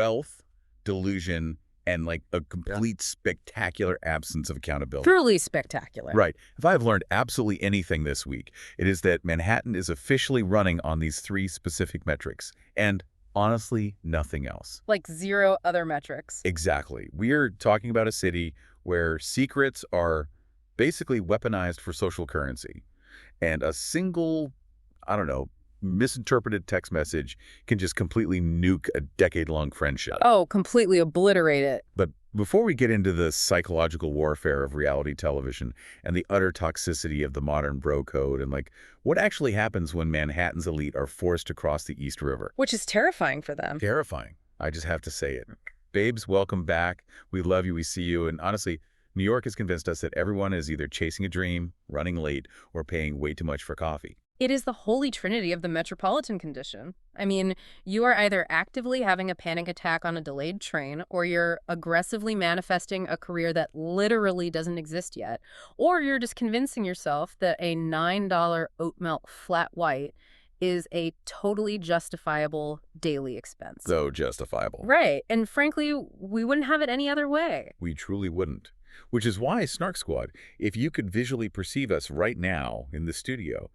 wealth, delusion, and like a complete spectacular absence of accountability. Truly spectacular. Right. If I have learned absolutely anything this week, it is that Manhattan is officially running on these three specific metrics. And honestly, nothing else. Like zero other metrics. Exactly. We're talking about a city where secrets are basically weaponized for social currency. And a single, I don't know, misinterpreted text message can just completely nuke a decade-long friendship. Oh, completely obliterate it. But before we get into the psychological warfare of reality television and the utter toxicity of the modern bro code and like what actually happens when Manhattan's elite are forced to cross the East River. Which is terrifying for them. Terrifying. I just have to say it. Babes, welcome back. We love you. We see you. And honestly, New York has convinced us that everyone is either chasing a dream, running late, or paying way too much for coffee. It is the holy trinity of the metropolitan condition. I mean, you are either actively having a panic attack on a delayed train, or you're aggressively manifesting a career that literally doesn't exist yet, or you're just convincing yourself that a $9 oat milk flat white is a totally justifiable daily expense. So justifiable. Right. And frankly, we wouldn't have it any other way. We truly wouldn't. Which is why, Snark Squad, if you could visually perceive us right now in the studio,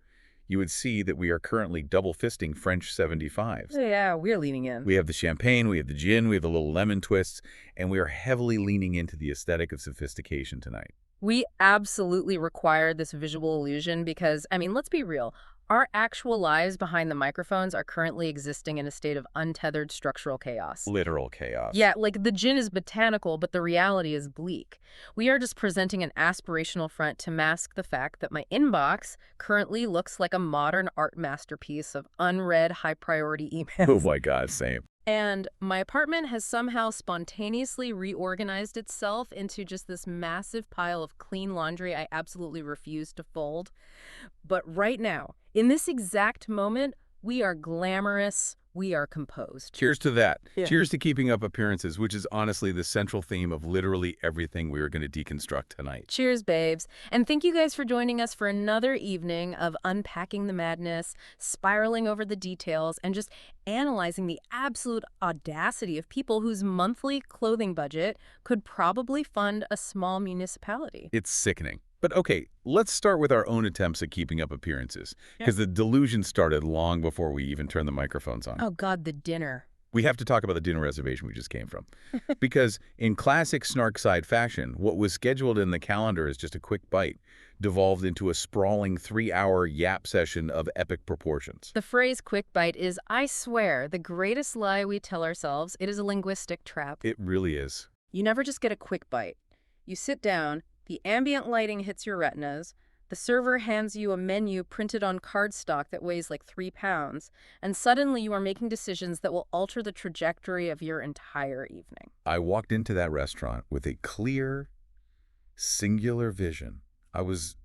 you would see that we are currently double-fisting French 75s. Yeah, we're leaning in. We have the champagne, we have the gin, we have the little lemon twists, and we are heavily leaning into the aesthetic of sophistication tonight. We absolutely require this visual illusion because, I mean, let's be real. Our actual lives behind the microphones are currently existing in a state of untethered structural chaos. Literal chaos. Yeah, like the gin is botanical, but the reality is bleak. We are just presenting an aspirational front to mask the fact that my inbox currently looks like a modern art masterpiece of unread high-priority emails. Oh my God, same. And my apartment has somehow spontaneously reorganized itself into just this massive pile of clean laundry I absolutely refuse to fold. But right now, in this exact moment, we are glamorous, we are composed. Cheers to that. Yeah. Cheers to keeping up appearances, which is honestly the central theme of literally everything we are going to deconstruct tonight. Cheers, babes. And thank you guys for joining us for another evening of unpacking the madness, spiraling over the details, and just analyzing the absolute audacity of people whose monthly clothing budget could probably fund a small municipality. It's sickening. But okay, let's start with our own attempts at keeping up appearances, because the delusion started long before we even turned the microphones on. Oh God, the dinner. We have to talk about the dinner reservation we just came from. Because in classic Snark Side fashion, what was scheduled in the calendar as just a quick bite devolved into a sprawling 3-hour yap session of epic proportions. The phrase quick bite is, I swear, the greatest lie we tell ourselves. It is a linguistic trap. It really is. You never just get a quick bite. You sit down, the ambient lighting hits your retinas, the server hands you a menu printed on cardstock that weighs like 3 pounds, and suddenly you are making decisions that will alter the trajectory of your entire evening. I walked into that restaurant with a clear, singular vision. I was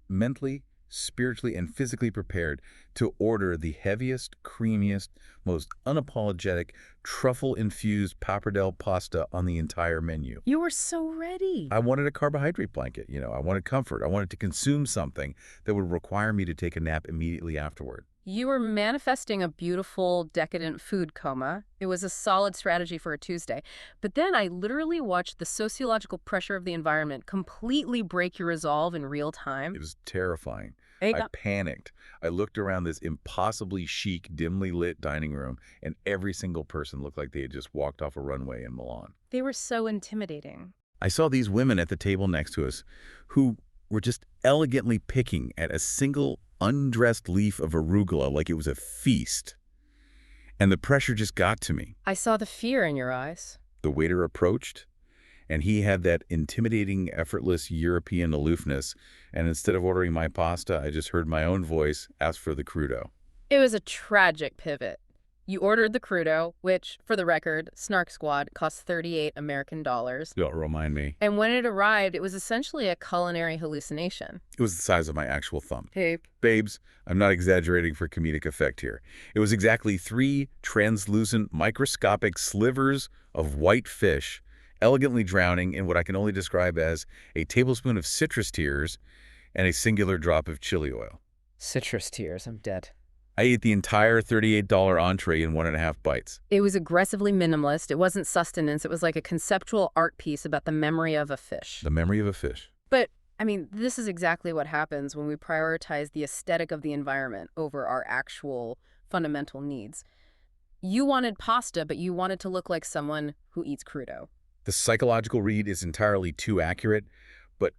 mentally, spiritually, and physically prepared to order the heaviest, creamiest, most unapologetic, truffle-infused pappardelle pasta on the entire menu. You were so ready. I wanted a carbohydrate blanket, I wanted comfort. I wanted to consume something that would require me to take a nap immediately afterward. You were manifesting a beautiful, decadent food coma. It was a solid strategy for a Tuesday. But then I literally watched the sociological pressure of the environment completely break your resolve in real time. It was terrifying. I I panicked. I looked around this impossibly chic, dimly lit dining room, and every single person looked like they had just walked off a runway in Milan. They were so intimidating. I saw these women at the table next to us who were just elegantly picking at a single undressed leaf of arugula like it was a feast. And the pressure just got to me. I saw the fear in your eyes. The waiter approached, and he had that intimidating, effortless European aloofness. And instead of ordering my pasta, I just heard my own voice ask for the crudo. It was a tragic pivot. You ordered the crudo, which, for the record, Snark Squad cost 38 American dollars. Don't remind me. And when it arrived, it was essentially a culinary hallucination. It was the size of my actual thumb. Hey. Babes, I'm not exaggerating for comedic effect here. It was exactly 3 translucent, microscopic slivers of white fish, elegantly drowning in what I can only describe as a tablespoon of citrus tears and a singular drop of chili oil. Citrus tears, I'm dead. I ate the entire $38 entree in 1.5 bites. It was aggressively minimalist. It wasn't sustenance. It was like a conceptual art piece about the memory of a fish. The memory of a fish. But, I mean, this is exactly what happens when we prioritize the aesthetic of the environment over our actual fundamental needs. You wanted pasta, but you wanted to look like someone who eats crudo. The psychological read is entirely too accurate, but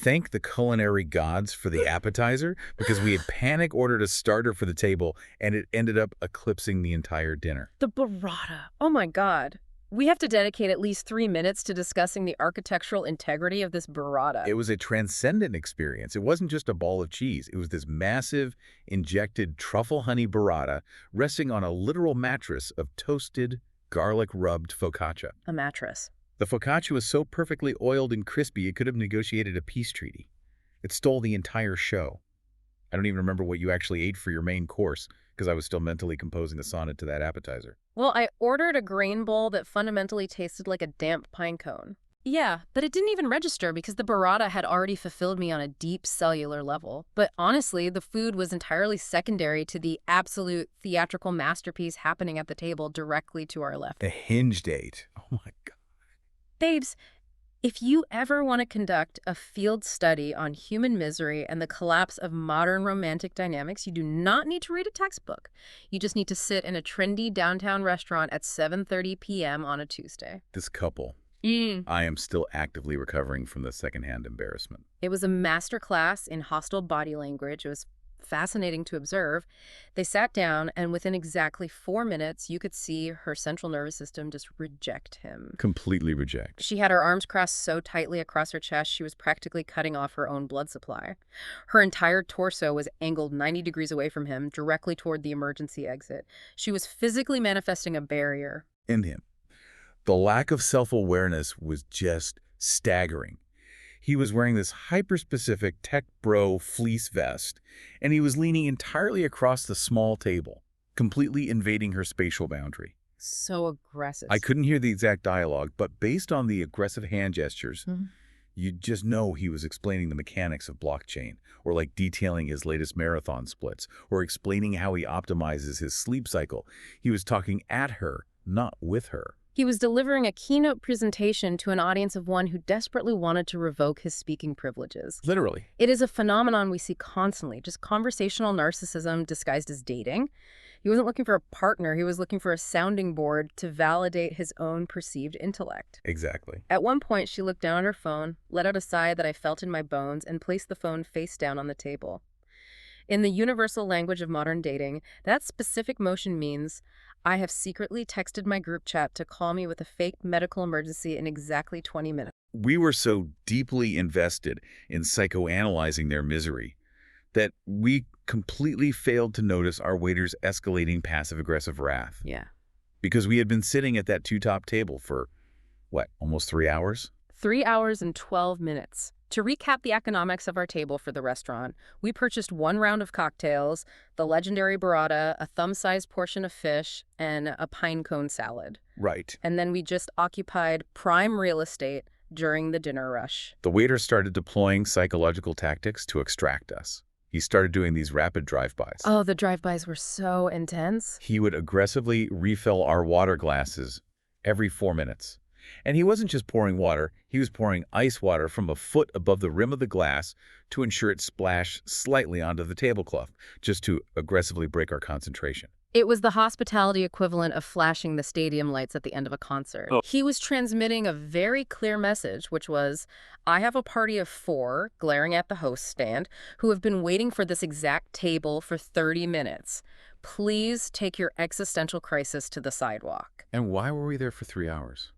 thank the culinary gods for the appetizer, because we had panic ordered a starter for the table, and it ended up eclipsing the entire dinner. The burrata. Oh my God. We have to dedicate at least 3 minutes to discussing the architectural integrity of this burrata. It was a transcendent experience. It wasn't just a ball of cheese. It was this massive, injected truffle honey burrata resting on a literal mattress of toasted, garlic-rubbed focaccia. A mattress. The focaccia was so perfectly oiled and crispy it could have negotiated a peace treaty. It stole the entire show. I don't even remember what you actually ate for your main course, because I was still mentally composing a sonnet to that appetizer. Well, I ordered a grain bowl that fundamentally tasted like a damp pine cone. Yeah, but it didn't even register because the burrata had already fulfilled me on a deep cellular level. But honestly, the food was entirely secondary to the absolute theatrical masterpiece happening at the table directly to our left. A hinge date. Oh my God. Babes, if you ever want to conduct a field study on human misery and the collapse of modern romantic dynamics, you do not need to read a textbook. You just need to sit in a trendy downtown restaurant at 7:30 p.m. on a Tuesday. This couple. I am still actively recovering from the secondhand embarrassment. It was a masterclass in hostile body language. It was fascinating to observe. They sat down, and within exactly 4 minutes, you could see her central nervous system just reject him. Completely reject. She had her arms crossed so tightly across her chest, she was practically cutting off her own blood supply. Her entire torso was angled 90 degrees away from him, directly toward the emergency exit. She was physically manifesting a barrier. In him. The lack of self-awareness was just staggering. He was wearing this hyper-specific tech bro fleece vest, and he was leaning entirely across the small table, completely invading her spatial boundary. So aggressive. I couldn't hear the exact dialogue, but based on the aggressive hand gestures, you just know he was explaining the mechanics of blockchain, or like detailing his latest marathon splits, or explaining how he optimizes his sleep cycle. He was talking at her, not with her. He was delivering a keynote presentation to an audience of one who desperately wanted to revoke his speaking privileges. Literally. It is a phenomenon we see constantly, just conversational narcissism disguised as dating. He wasn't looking for a partner, he was looking for a sounding board to validate his own perceived intellect. Exactly. At one point, she looked down at her phone, let out a sigh that I felt in my bones, and placed the phone face down on the table. In the universal language of modern dating, that specific motion means I have secretly texted my group chat to call me with a fake medical emergency in exactly 20 minutes. We were so deeply invested in psychoanalyzing their misery that we completely failed to notice our waiter's escalating passive-aggressive wrath. Yeah. Because we had been sitting at that two-top table for, what, almost 3 hours? 3 hours and 12 minutes. To recap the economics of our table for the restaurant, we purchased 1 round of cocktails, the legendary burrata, a thumb-sized portion of fish, and a pine cone salad. Right. And then we just occupied prime real estate during the dinner rush. The waiter started deploying psychological tactics to extract us. He started doing these rapid drive-bys. Oh, the drive-bys were so intense. He would aggressively refill our water glasses every 4 minutes. And he wasn't just pouring water, he was pouring ice water from a foot above the rim of the glass to ensure it splashed slightly onto the tablecloth, just to aggressively break our concentration. It was the hospitality equivalent of flashing the stadium lights at the end of a concert. He was transmitting a very clear message, which was, I have a party of 4, glaring at the host stand, who have been waiting for this exact table for 30 minutes. Please take your existential crisis to the sidewalk. And why were we there for 3 hours?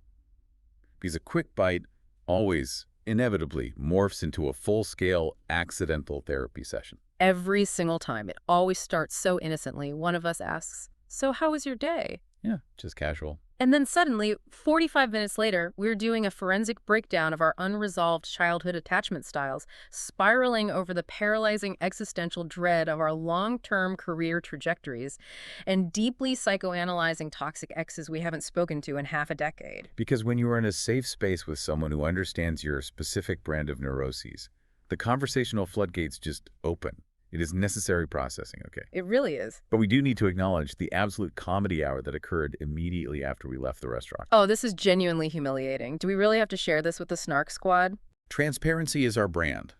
Because a quick bite always, inevitably, morphs into a full-scale, accidental therapy session. Every single time. It always starts so innocently. One of us asks, so how was your day? Yeah, just casual. And then suddenly, 45 minutes later, we're doing a forensic breakdown of our unresolved childhood attachment styles, spiraling over the paralyzing existential dread of our long-term career trajectories, and deeply psychoanalyzing toxic exes we haven't spoken to in half a decade. Because when you are in a safe space with someone who understands your specific brand of neuroses, the conversational floodgates just open. It is necessary processing, okay? It really is. But we do need to acknowledge the absolute comedy hour that occurred immediately after we left the restaurant. Oh, this is genuinely humiliating. Do we really have to share this with the Snark Squad? Transparency is our brand.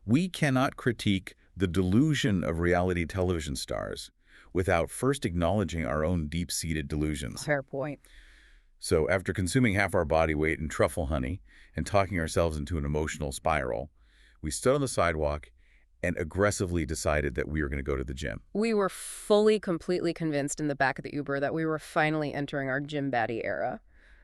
We cannot critique the delusion of reality television stars without first acknowledging our own deep-seated delusions. Fair point. So after consuming half our body weight in truffle honey and talking ourselves into an emotional spiral, we stood on the sidewalk and aggressively decided that we were going to go to the gym. We were fully, completely convinced in the back of the Uber that we were finally entering our gym baddie era.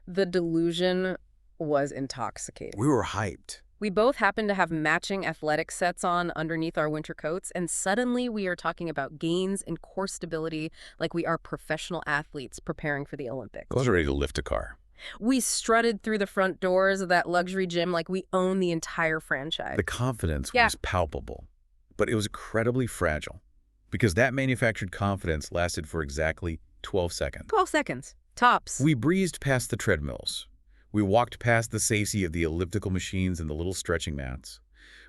The delusion was intoxicating. We were hyped. We both happened to have matching athletic sets on underneath our winter coats, and suddenly we are talking about gains in core stability like we are professional athletes preparing for the Olympics. I was ready to lift a car. We strutted through the front doors of that luxury gym like we own the entire franchise. The confidence was palpable, but it was incredibly fragile because that manufactured confidence lasted for exactly 12 seconds. 12 seconds. Tops. We breezed past the treadmills. We walked past the safety of the elliptical machines and the little stretching mats.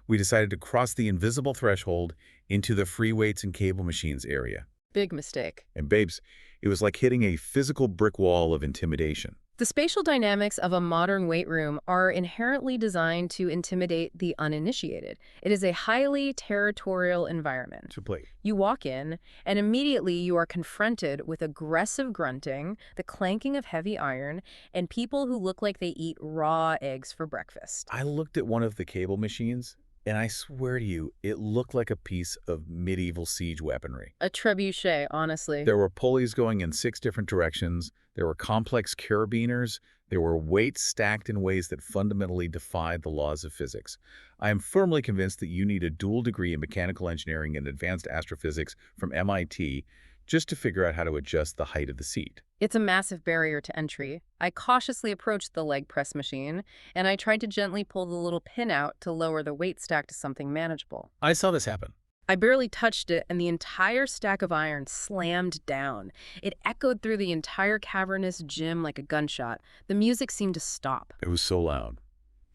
We decided to cross the invisible threshold into the free weights and cable machines area. Big mistake. And babes, it was like hitting a physical brick wall of intimidation. The spatial dynamics of a modern weight room are inherently designed to intimidate the uninitiated. It is a highly territorial environment. To play. You walk in, and immediately you are confronted with aggressive grunting, the clanking of heavy iron, and people who look like they eat raw eggs for breakfast. I looked at one of the cable machines, and I swear to you, it looked like a piece of medieval siege weaponry. A trebuchet, honestly. There were pulleys going in 6 different directions. There were complex carabiners. There were weights stacked in ways that fundamentally defied the laws of physics. I am firmly convinced that you need a dual degree in mechanical engineering and advanced astrophysics from MIT just to figure out how to adjust the height of the seat. It's a massive barrier to entry. I cautiously approached the leg press machine, and I tried to gently pull the little pin out to lower the weight stack to something manageable. I saw this happen. I barely touched it, and the entire stack of iron slammed down. It echoed through the entire cavernous gym like a gunshot. The music seemed to stop. It was so loud.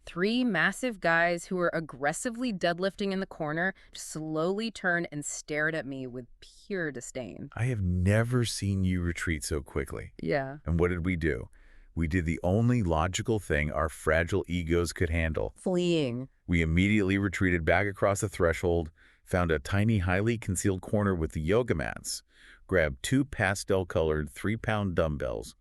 3 massive guys who were aggressively deadlifting in the corner slowly turned and stared at me with pure disdain. I have never seen you retreat so quickly. Yeah. And what did we do? We did the only logical thing our fragile egos could handle. Fleeing. We immediately retreated back across the threshold, found a tiny, highly concealed corner with the yoga mats, grabbed 2 pastel-colored 3-pound dumbbells,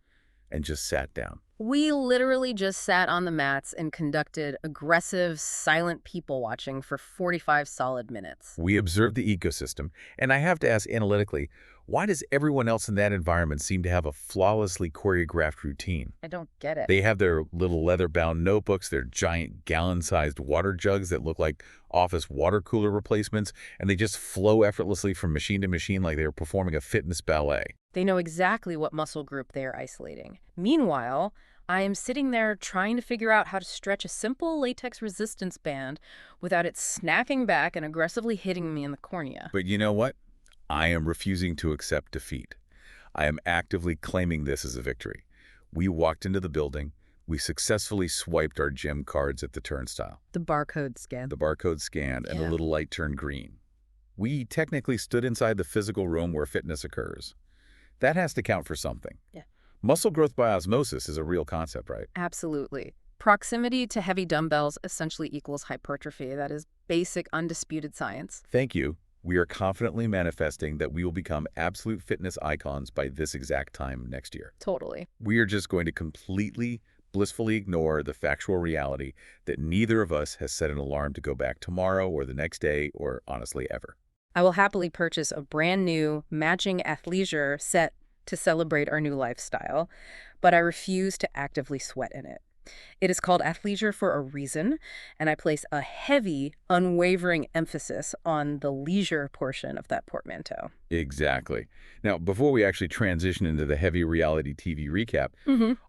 and just sat down. We literally just sat on the mats and conducted aggressive, silent people watching for 45 solid minutes. We observed the ecosystem, and I have to ask analytically, why does everyone else in that environment seem to have a flawlessly choreographed routine? I don't get it. They have their little leather-bound notebooks, their giant gallon-sized water jugs that look like office water cooler replacements, and they just flow effortlessly from machine to machine like they're performing a fitness ballet. They know exactly what muscle group they are isolating. Meanwhile, I am sitting there trying to figure out how to stretch a simple latex resistance band without it snapping back and aggressively hitting me in the cornea. But you know what? I am refusing to accept defeat. I am actively claiming this as a victory. We walked into the building. We successfully swiped our gym cards at the turnstile. The barcode scan. The barcode scanned, and the little light turned green. We technically stood inside the physical room where fitness occurs. That has to count for something. Yeah. Muscle growth by osmosis is a real concept, right? Absolutely. Proximity to heavy dumbbells essentially equals hypertrophy. That is basic, undisputed science. Thank you. We are confidently manifesting that we will become absolute fitness icons by this exact time next year. Totally. We are just going to completely, blissfully ignore the factual reality that neither of us has set an alarm to go back tomorrow or the next day or honestly ever. I will happily purchase a brand new matching athleisure set to celebrate our new lifestyle, but I refuse to actively sweat in it. It is called athleisure for a reason, and I place a heavy, unwavering emphasis on the leisure portion of that portmanteau. Exactly. Now, before we actually transition into the heavy reality TV recap,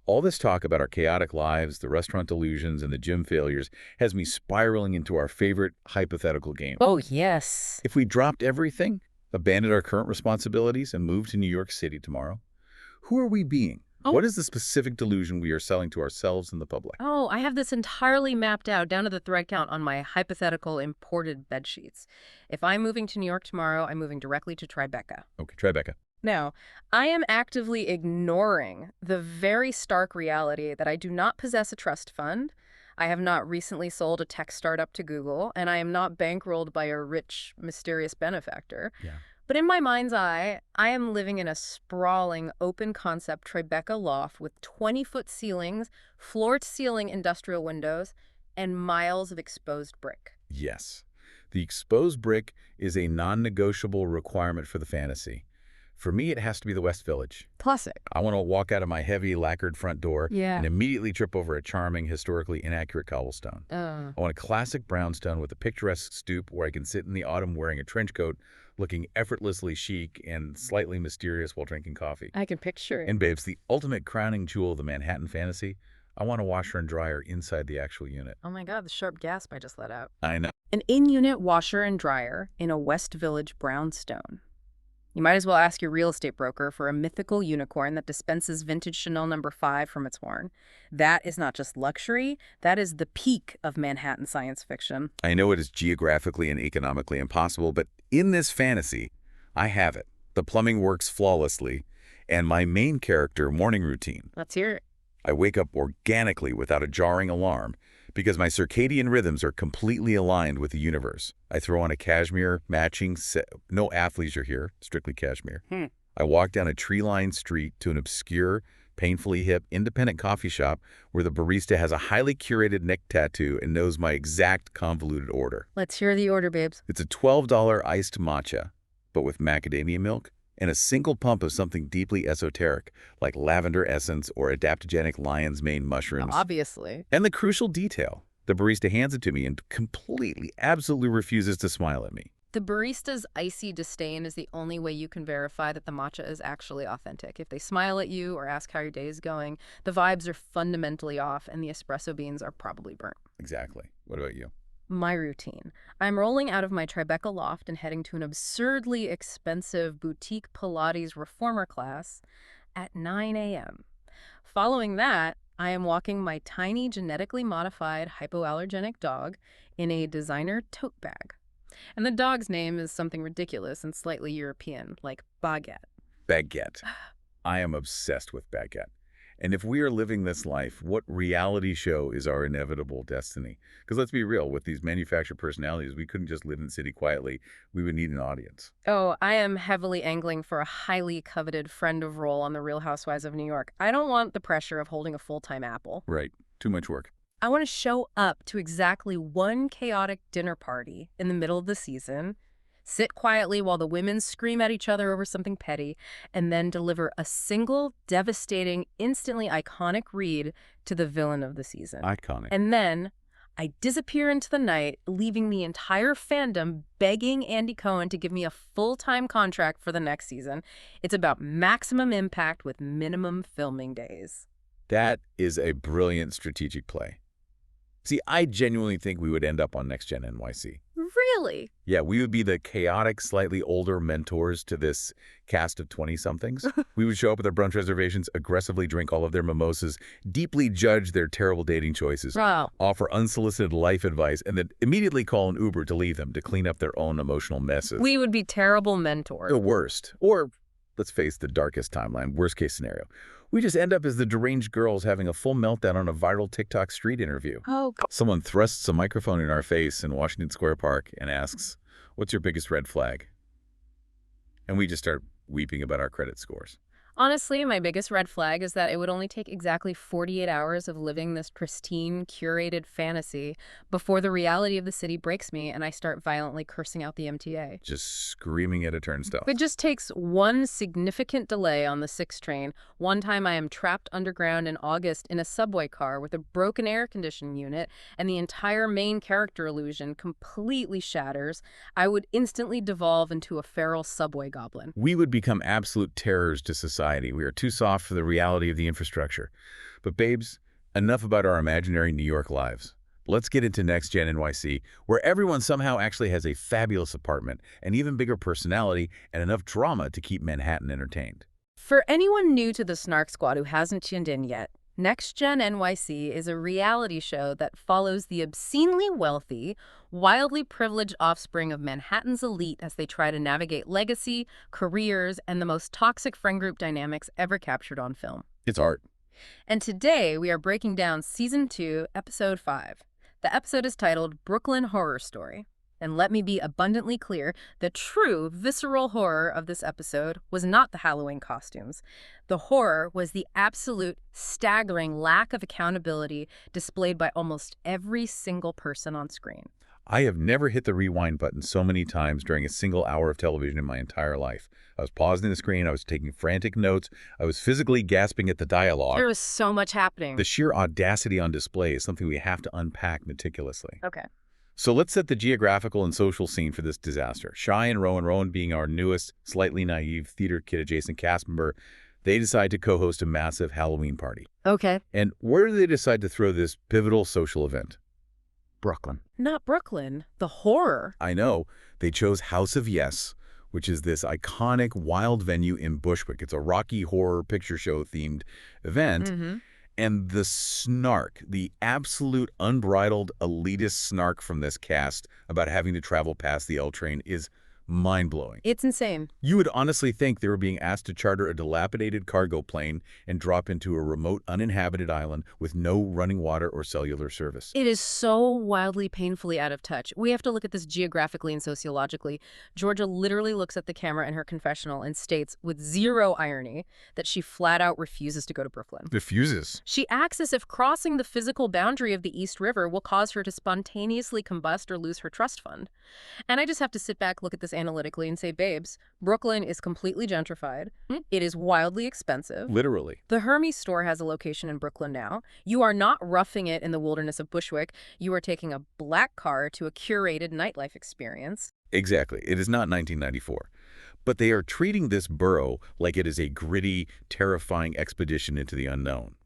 all this talk about our chaotic lives, the restaurant delusions, and the gym failures has me spiraling into our favorite hypothetical game. Oh, yes. If we dropped everything, abandoned our current responsibilities, and moved to New York City tomorrow, who are we being? Oh. What is the specific delusion we are selling to ourselves and the public? Oh, I have this entirely mapped out down to the thread count on my hypothetical imported bed sheets. If I'm moving to New York tomorrow, I'm moving directly to Tribeca. Okay, Tribeca. Now, I am actively ignoring the very stark reality that I do not possess a trust fund, I have not recently sold a tech startup to Google, and I am not bankrolled by a rich, mysterious benefactor. Yeah. But in my mind's eye, I am living in a sprawling, open-concept Tribeca loft with 20-foot ceilings, floor-to-ceiling industrial windows, and miles of exposed brick. Yes. The exposed brick is a non-negotiable requirement for the fantasy. For me, it has to be the West Village. Classic. I want to walk out of my heavy lacquered front door Yeah. and immediately trip over a charming, historically inaccurate cobblestone. I want a classic brownstone with a picturesque stoop where I can sit in the autumn wearing a trench coat, looking effortlessly chic and slightly mysterious while drinking coffee. I can picture it. And babes, the ultimate crowning jewel of the Manhattan fantasy, I want a washer and dryer inside the actual unit. Oh my God, the sharp gasp I just let out. I know. An in-unit washer and dryer in a West Village brownstone. You might as well ask your real estate broker for a mythical unicorn that dispenses vintage Chanel No. 5 from its horn. That is not just luxury, that is the peak of Manhattan science fiction. I know it is geographically and economically impossible, but in this fantasy, I have it. The plumbing works flawlessly, and my main character morning routine. Let's hear it. I wake up organically without a jarring alarm because my circadian rhythms are completely aligned with the universe. I throw on a cashmere matching set. No athleisure here, strictly cashmere. I walk down a tree-lined street to an obscure, painfully hip, independent coffee shop where the barista has a highly curated neck tattoo and knows my exact convoluted order. Let's hear the order, babes. It's a $12 iced matcha, but with macadamia milk and a single pump of something deeply esoteric, like lavender essence or adaptogenic lion's mane mushrooms. Obviously. And the crucial detail, the barista hands it to me and completely, absolutely refuses to smile at me. The barista's icy disdain is the only way you can verify that the matcha is actually authentic. If they smile at you or ask how your day is going, the vibes are fundamentally off and the espresso beans are probably burnt. Exactly. What about you? My routine. I'm rolling out of my Tribeca loft and heading to an absurdly expensive boutique Pilates reformer class at 9 a.m. Following that, I am walking my tiny genetically modified hypoallergenic dog in a designer tote bag. And the dog's name is something ridiculous and slightly European, like Baguette. Baguette. I am obsessed with baguette. And if we are living this life, what reality show is our inevitable destiny? Because let's be real, with these manufactured personalities, we couldn't just live in the city quietly. We would need an audience. Oh, I am heavily angling for a highly coveted friend of role on The Real Housewives of New York. I don't want the pressure of holding a full-time apple. Right. Too much work. I want to show up to exactly one chaotic dinner party in the middle of the season, sit quietly while the women scream at each other over something petty, and then deliver a single, devastating, instantly iconic read to the villain of the season. Iconic. And then I disappear into the night, leaving the entire fandom begging Andy Cohen to give me a full-time contract for the next season. It's about maximum impact with minimum filming days. That is a brilliant strategic play. See, I genuinely think we would end up on Next Gen NYC. Really? Yeah, we would be the chaotic, slightly older mentors to this cast of 20-somethings. We would show up at their brunch reservations, aggressively drink all of their mimosas, deeply judge their terrible dating choices, Wow. offer unsolicited life advice, and then immediately call an Uber to leave them to clean up their own emotional messes. We would be terrible mentors. The worst. Or, let's face the darkest timeline, worst case scenario. We just end up as the deranged girls having a full meltdown on a viral TikTok street interview. Oh, Someone thrusts a microphone in our face in Washington Square Park and asks, "What's your biggest red flag?" And we just start weeping about our credit scores. honestly, my biggest red flag is that it would only take exactly 48 hours of living this pristine, curated fantasy before the reality of the city breaks me and I start violently cursing out the MTA. Just screaming at a turnstile. It just takes one significant delay on the 6 train. One time I am trapped underground in August in a subway car with a broken air conditioning unit and the entire main character illusion completely shatters. I would instantly devolve into a feral subway goblin. We would become absolute terrors to society. We are too soft for the reality of the infrastructure. But babes, enough about our imaginary New York lives. Let's get into Next Gen NYC, where everyone somehow actually has a fabulous apartment, an even bigger personality, and enough drama to keep Manhattan entertained. For anyone new to the Snark Squad who hasn't tuned in yet, Next Gen NYC is a reality show that follows the obscenely wealthy, wildly privileged offspring of Manhattan's elite as they try to navigate legacy, careers, and the most toxic friend group dynamics ever captured on film. It's art. And today we are breaking down Season 2, Episode 5. The episode is titled Brooklyn Horror Story. And let me be abundantly clear, the true visceral horror of this episode was not the Halloween costumes. The horror was the absolute staggering lack of accountability displayed by almost every single person on screen. I have never hit the rewind button so many times during a single hour of television in my entire life. I was pausing the screen, I was taking frantic notes, I was physically gasping at the dialogue. There was so much happening. The sheer audacity on display is something we have to unpack meticulously. Okay. So let's set the geographical and social scene for this disaster. Shai and Rowan being our newest, slightly naive theater kid-adjacent cast member, they decide to co-host a massive Halloween party. Okay. And where do they decide to throw this pivotal social event? Brooklyn. Not Brooklyn. The horror. I know. They chose House of Yes, which is this iconic wild venue in Bushwick. It's a Rocky Horror Picture Show themed event. Mm-hmm. And the snark, the absolute unbridled elitist snark from this cast about having to travel past the L train is mind-blowing. It's insane. You would honestly think they were being asked to charter a dilapidated cargo plane and drop into a remote, uninhabited island with no running water or cellular service. It is so wildly, painfully out of touch. We have to look at this geographically and sociologically. Georgia literally looks at the camera in her confessional and states, with zero irony, that she flat out refuses to go to Brooklyn. Refuses. She acts as if crossing the physical boundary of the East River will cause her to spontaneously combust or lose her trust fund. And I just have to sit back, look at this analytically and say, babes, Brooklyn is completely gentrified. It is wildly expensive. Literally. The Hermes store has a location in Brooklyn now. You are not roughing it in the wilderness of Bushwick. You are taking a black car to a curated nightlife experience. Exactly. It is not 1994. But they are treating this borough like it is a gritty, terrifying expedition into the unknown.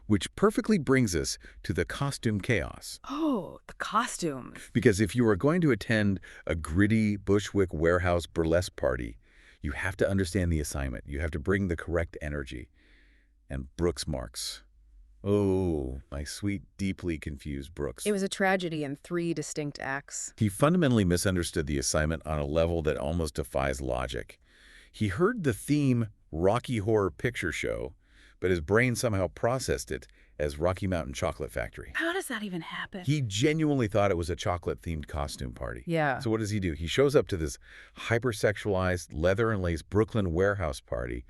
Which perfectly brings us to the costume chaos. Oh, the costumes. Because if you are going to attend a gritty Bushwick warehouse burlesque party, you have to understand the assignment. You have to bring the correct energy. And Brooks marks. Oh, my sweet, deeply confused Brooks. It was a tragedy in 3 distinct acts. He fundamentally misunderstood the assignment on a level that almost defies logic. He heard the theme Rocky Horror Picture Show, but his brain somehow processed it as Rocky Mountain Chocolate Factory. How does that even happen? He genuinely thought it was a chocolate-themed costume party. Yeah. So what does he do? He shows up to this hypersexualized, leather and lace Brooklyn warehouse party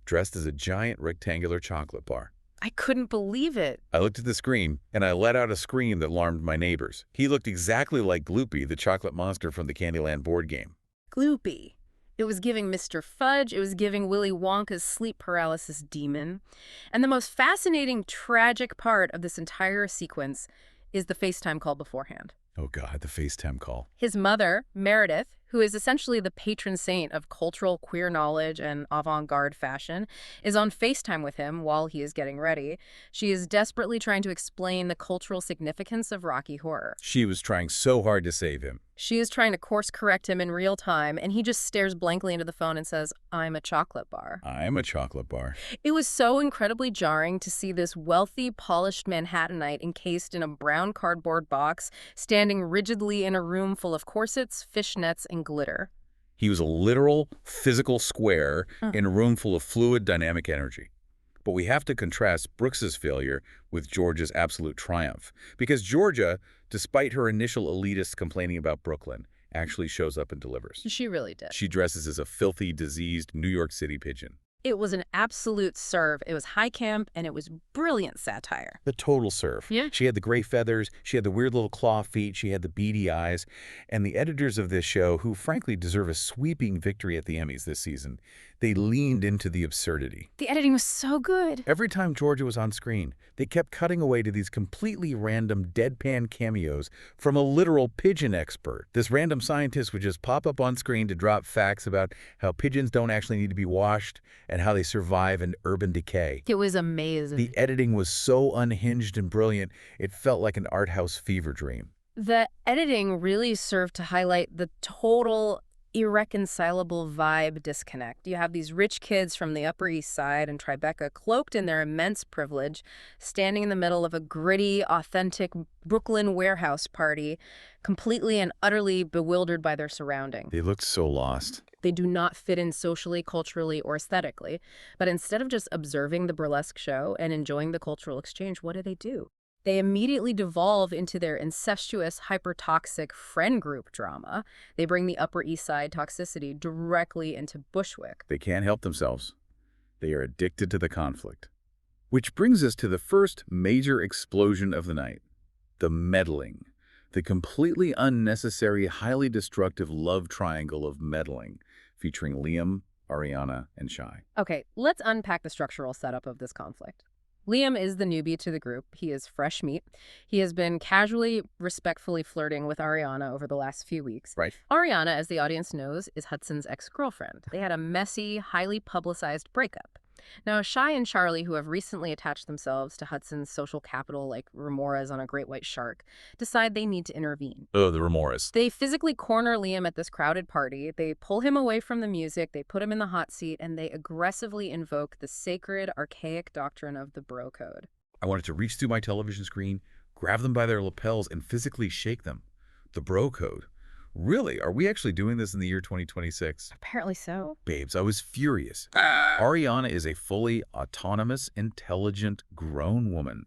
dressed as a giant rectangular chocolate bar. I couldn't believe it. I looked at the screen, and I let out a scream that alarmed my neighbors. He looked exactly like Gloopy, the chocolate monster from the Candyland board game. Gloopy. It was giving Mr. Fudge. It was giving Willy Wonka's sleep paralysis demon. And the most fascinating, tragic part of this entire sequence is the FaceTime call beforehand. Oh, God, the FaceTime call. His mother, Meredith, who is essentially the patron saint of cultural queer knowledge and avant-garde fashion, is on FaceTime with him while he is getting ready. She is desperately trying to explain the cultural significance of Rocky Horror. She was trying so hard to save him. She is trying to course correct him in real time, and he just stares blankly into the phone and says, "I'm a chocolate bar." I'm a chocolate bar. It was so incredibly jarring to see this wealthy, polished Manhattanite encased in a brown cardboard box, standing rigidly in a room full of corsets, fishnets, and glitter. He was a literal, physical square in a room full of fluid, dynamic energy. But we have to contrast Brooks's failure with Georgia's absolute triumph. Because Georgia, despite her initial elitists complaining about Brooklyn, actually shows up and delivers. She really did. She dresses as a filthy, diseased New York City pigeon. It was an absolute serve. It was high camp, and it was brilliant satire. The total serve. Yeah. She had the gray feathers, she had the weird little claw feet, she had the beady eyes. And the editors of this show, who frankly deserve a sweeping victory at the Emmys this season, they leaned into the absurdity. The editing was so good. Every time Georgia was on screen, they kept cutting away to these completely random deadpan cameos from a literal pigeon expert. This random scientist would just pop up on screen to drop facts about how pigeons don't actually need to be washed and how they survive in urban decay. It was amazing. The editing was so unhinged and brilliant, it felt like an art house fever dream. The editing really served to highlight the total irreconcilable vibe disconnect. You have these rich kids from the Upper East Side and Tribeca, cloaked in their immense privilege, standing in the middle of a gritty, authentic Brooklyn warehouse party, completely and utterly bewildered by their surroundings. They looked so lost. They do not fit in socially, culturally, or aesthetically. But instead of just observing the burlesque show and enjoying the cultural exchange, what do? They immediately devolve into their incestuous, hyper-toxic friend group drama. They bring the Upper East Side toxicity directly into Bushwick. They can't help themselves. They are addicted to the conflict. Which brings us to the first major explosion of the night. The meddling. The completely unnecessary, highly destructive love triangle of meddling, featuring Liam, Ariana, and Shai. Okay, let's unpack the structural setup of this conflict. Liam is the newbie to the group. He is fresh meat. He has been casually, respectfully flirting with Ariana over the last few weeks. Right. Ariana, as the audience knows, is Hudson's ex-girlfriend. They had a messy, highly publicized breakup. Now, Shai and Charlie, who have recently attached themselves to Hudson's social capital like remoras on a great white shark, decide they need to intervene. Oh, the remoras. They physically corner Liam at this crowded party. They pull him away from the music, they put him in the hot seat, and they aggressively invoke the sacred, archaic doctrine of the bro code. I wanted to reach through my television screen, grab them by their lapels, and physically shake them. The bro code. Really? Are we actually doing this in the year 2026? Apparently so. Babes, I was furious. Ariana is a fully autonomous, intelligent, grown woman.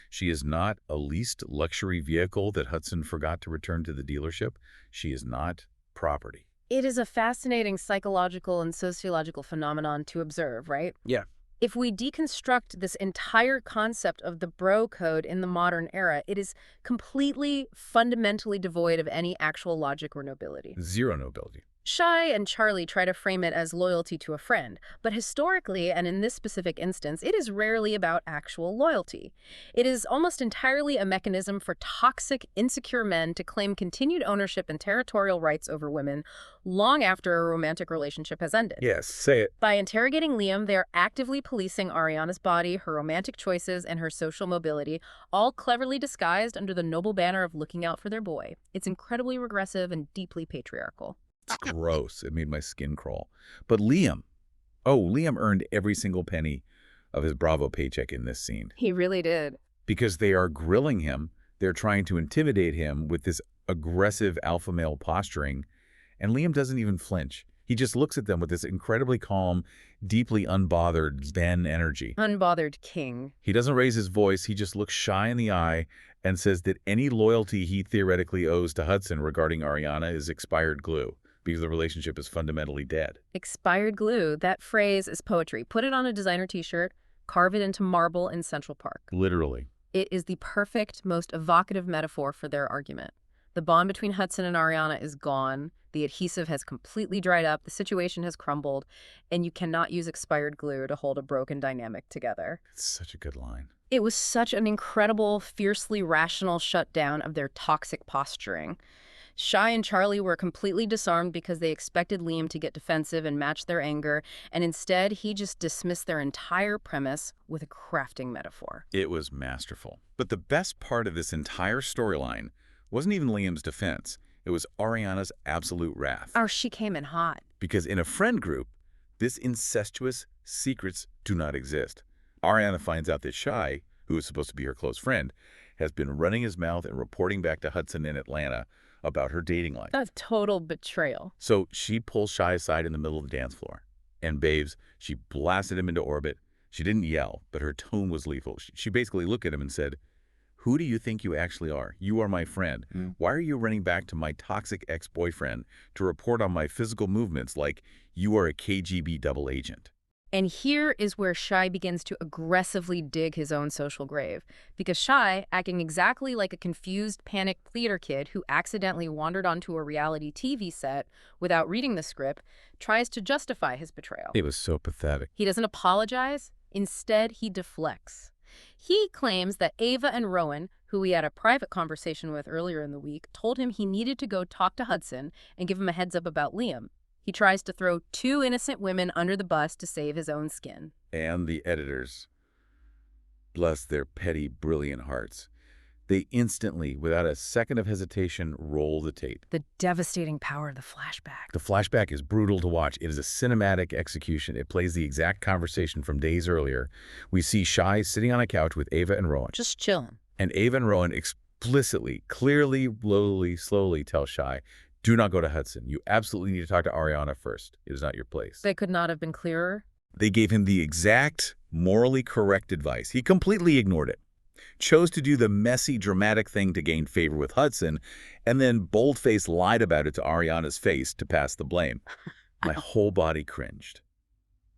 She is not a leased luxury vehicle that Hudson forgot to return to the dealership. She is not property. It is a fascinating psychological and sociological phenomenon to observe, right? Yeah. If we deconstruct this entire concept of the bro code in the modern era, it is completely, fundamentally devoid of any actual logic or nobility. Zero nobility. Shai and Charlie try to frame it as loyalty to a friend, but historically, and in this specific instance, it is rarely about actual loyalty. It is almost entirely a mechanism for toxic, insecure men to claim continued ownership and territorial rights over women long after a romantic relationship has ended. Yes, say it. By interrogating Liam, they are actively policing Ariana's body, her romantic choices, and her social mobility, all cleverly disguised under the noble banner of looking out for their boy. It's incredibly regressive and deeply patriarchal. It's gross. It made my skin crawl. But Liam, Liam earned every single penny of his Bravo paycheck in this scene. He really did. Because they are grilling him, they're trying to intimidate him with this aggressive alpha male posturing, and Liam doesn't even flinch. He just looks at them with this incredibly calm, deeply unbothered Zen energy. Unbothered king. He doesn't raise his voice. He just looks Shai in the eye and says that any loyalty he theoretically owes to Hudson regarding Ariana is expired glue, because the relationship is fundamentally dead. Expired glue. That phrase is poetry. Put it on a designer t-shirt, carve it into marble in Central Park. Literally. It is the perfect, most evocative metaphor for their argument. The bond between Hudson and Ariana is gone. The adhesive has completely dried up. The situation has crumbled. And you cannot use expired glue to hold a broken dynamic together. It's such a good line. It was such an incredible, fiercely rational shutdown of their toxic posturing. Shai and Charlie were completely disarmed because they expected Liam to get defensive and match their anger, and instead he just dismissed their entire premise with a crafting metaphor. It was masterful. But the best part of this entire storyline wasn't even Liam's defense. It was Ariana's absolute wrath. Oh, she came in hot. Because in a friend group, this incestuous secrets do not exist. Ariana finds out that Shai, who is supposed to be her close friend, has been running his mouth and reporting back to Hudson in Atlanta about her dating life. A total betrayal. So she pulls Shai aside in the middle of the dance floor. And babes, she blasted him into orbit. She didn't yell, but her tone was lethal. She basically looked at him and said, "Who do you think you actually are? You are my friend. Why are you running back to my toxic ex-boyfriend to report on my physical movements like you are a KGB double agent?" And here is where Shai begins to aggressively dig his own social grave. Because Shai, acting exactly like a confused, panicked theater kid who accidentally wandered onto a reality TV set without reading the script, tries to justify his betrayal. It was so pathetic. He doesn't apologize. Instead, he deflects. He claims that Ava and Rowan, who he had a private conversation with earlier in the week, told him he needed to go talk to Hudson and give him a heads up about Liam. He tries to throw two innocent women under the bus to save his own skin. And the editors, bless their petty, brilliant hearts, They instantly, without a second of hesitation, roll the tape. The devastating power of the flashback. The flashback is brutal to watch. It is a cinematic execution. It plays the exact conversation from days earlier. We see Shai sitting on a couch with Ava and Rowan. Just chilling. And Ava and Rowan explicitly, clearly, slowly tell Shai, do not go to Hudson. You absolutely need to talk to Ariana first. It is not your place. They could not have been clearer. They gave him the exact morally correct advice. He completely ignored it, chose to do the messy, dramatic thing to gain favor with Hudson, and then bold-faced lied about it to Ariana's face to pass the blame. My whole body cringed.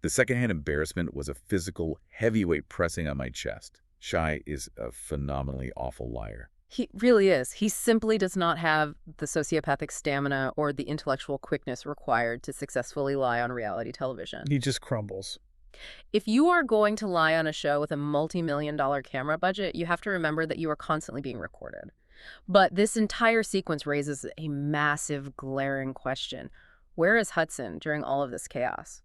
The secondhand embarrassment was a physical, heavyweight pressing on my chest. Shai is a phenomenally awful liar. He really is. He simply does not have the sociopathic stamina or the intellectual quickness required to successfully lie on reality television. He just crumbles. If you are going to lie on a show with a multi-million-dollar camera budget, you have to remember that you are constantly being recorded. But this entire sequence raises a massive, glaring question. Where is Hudson during all of this chaos?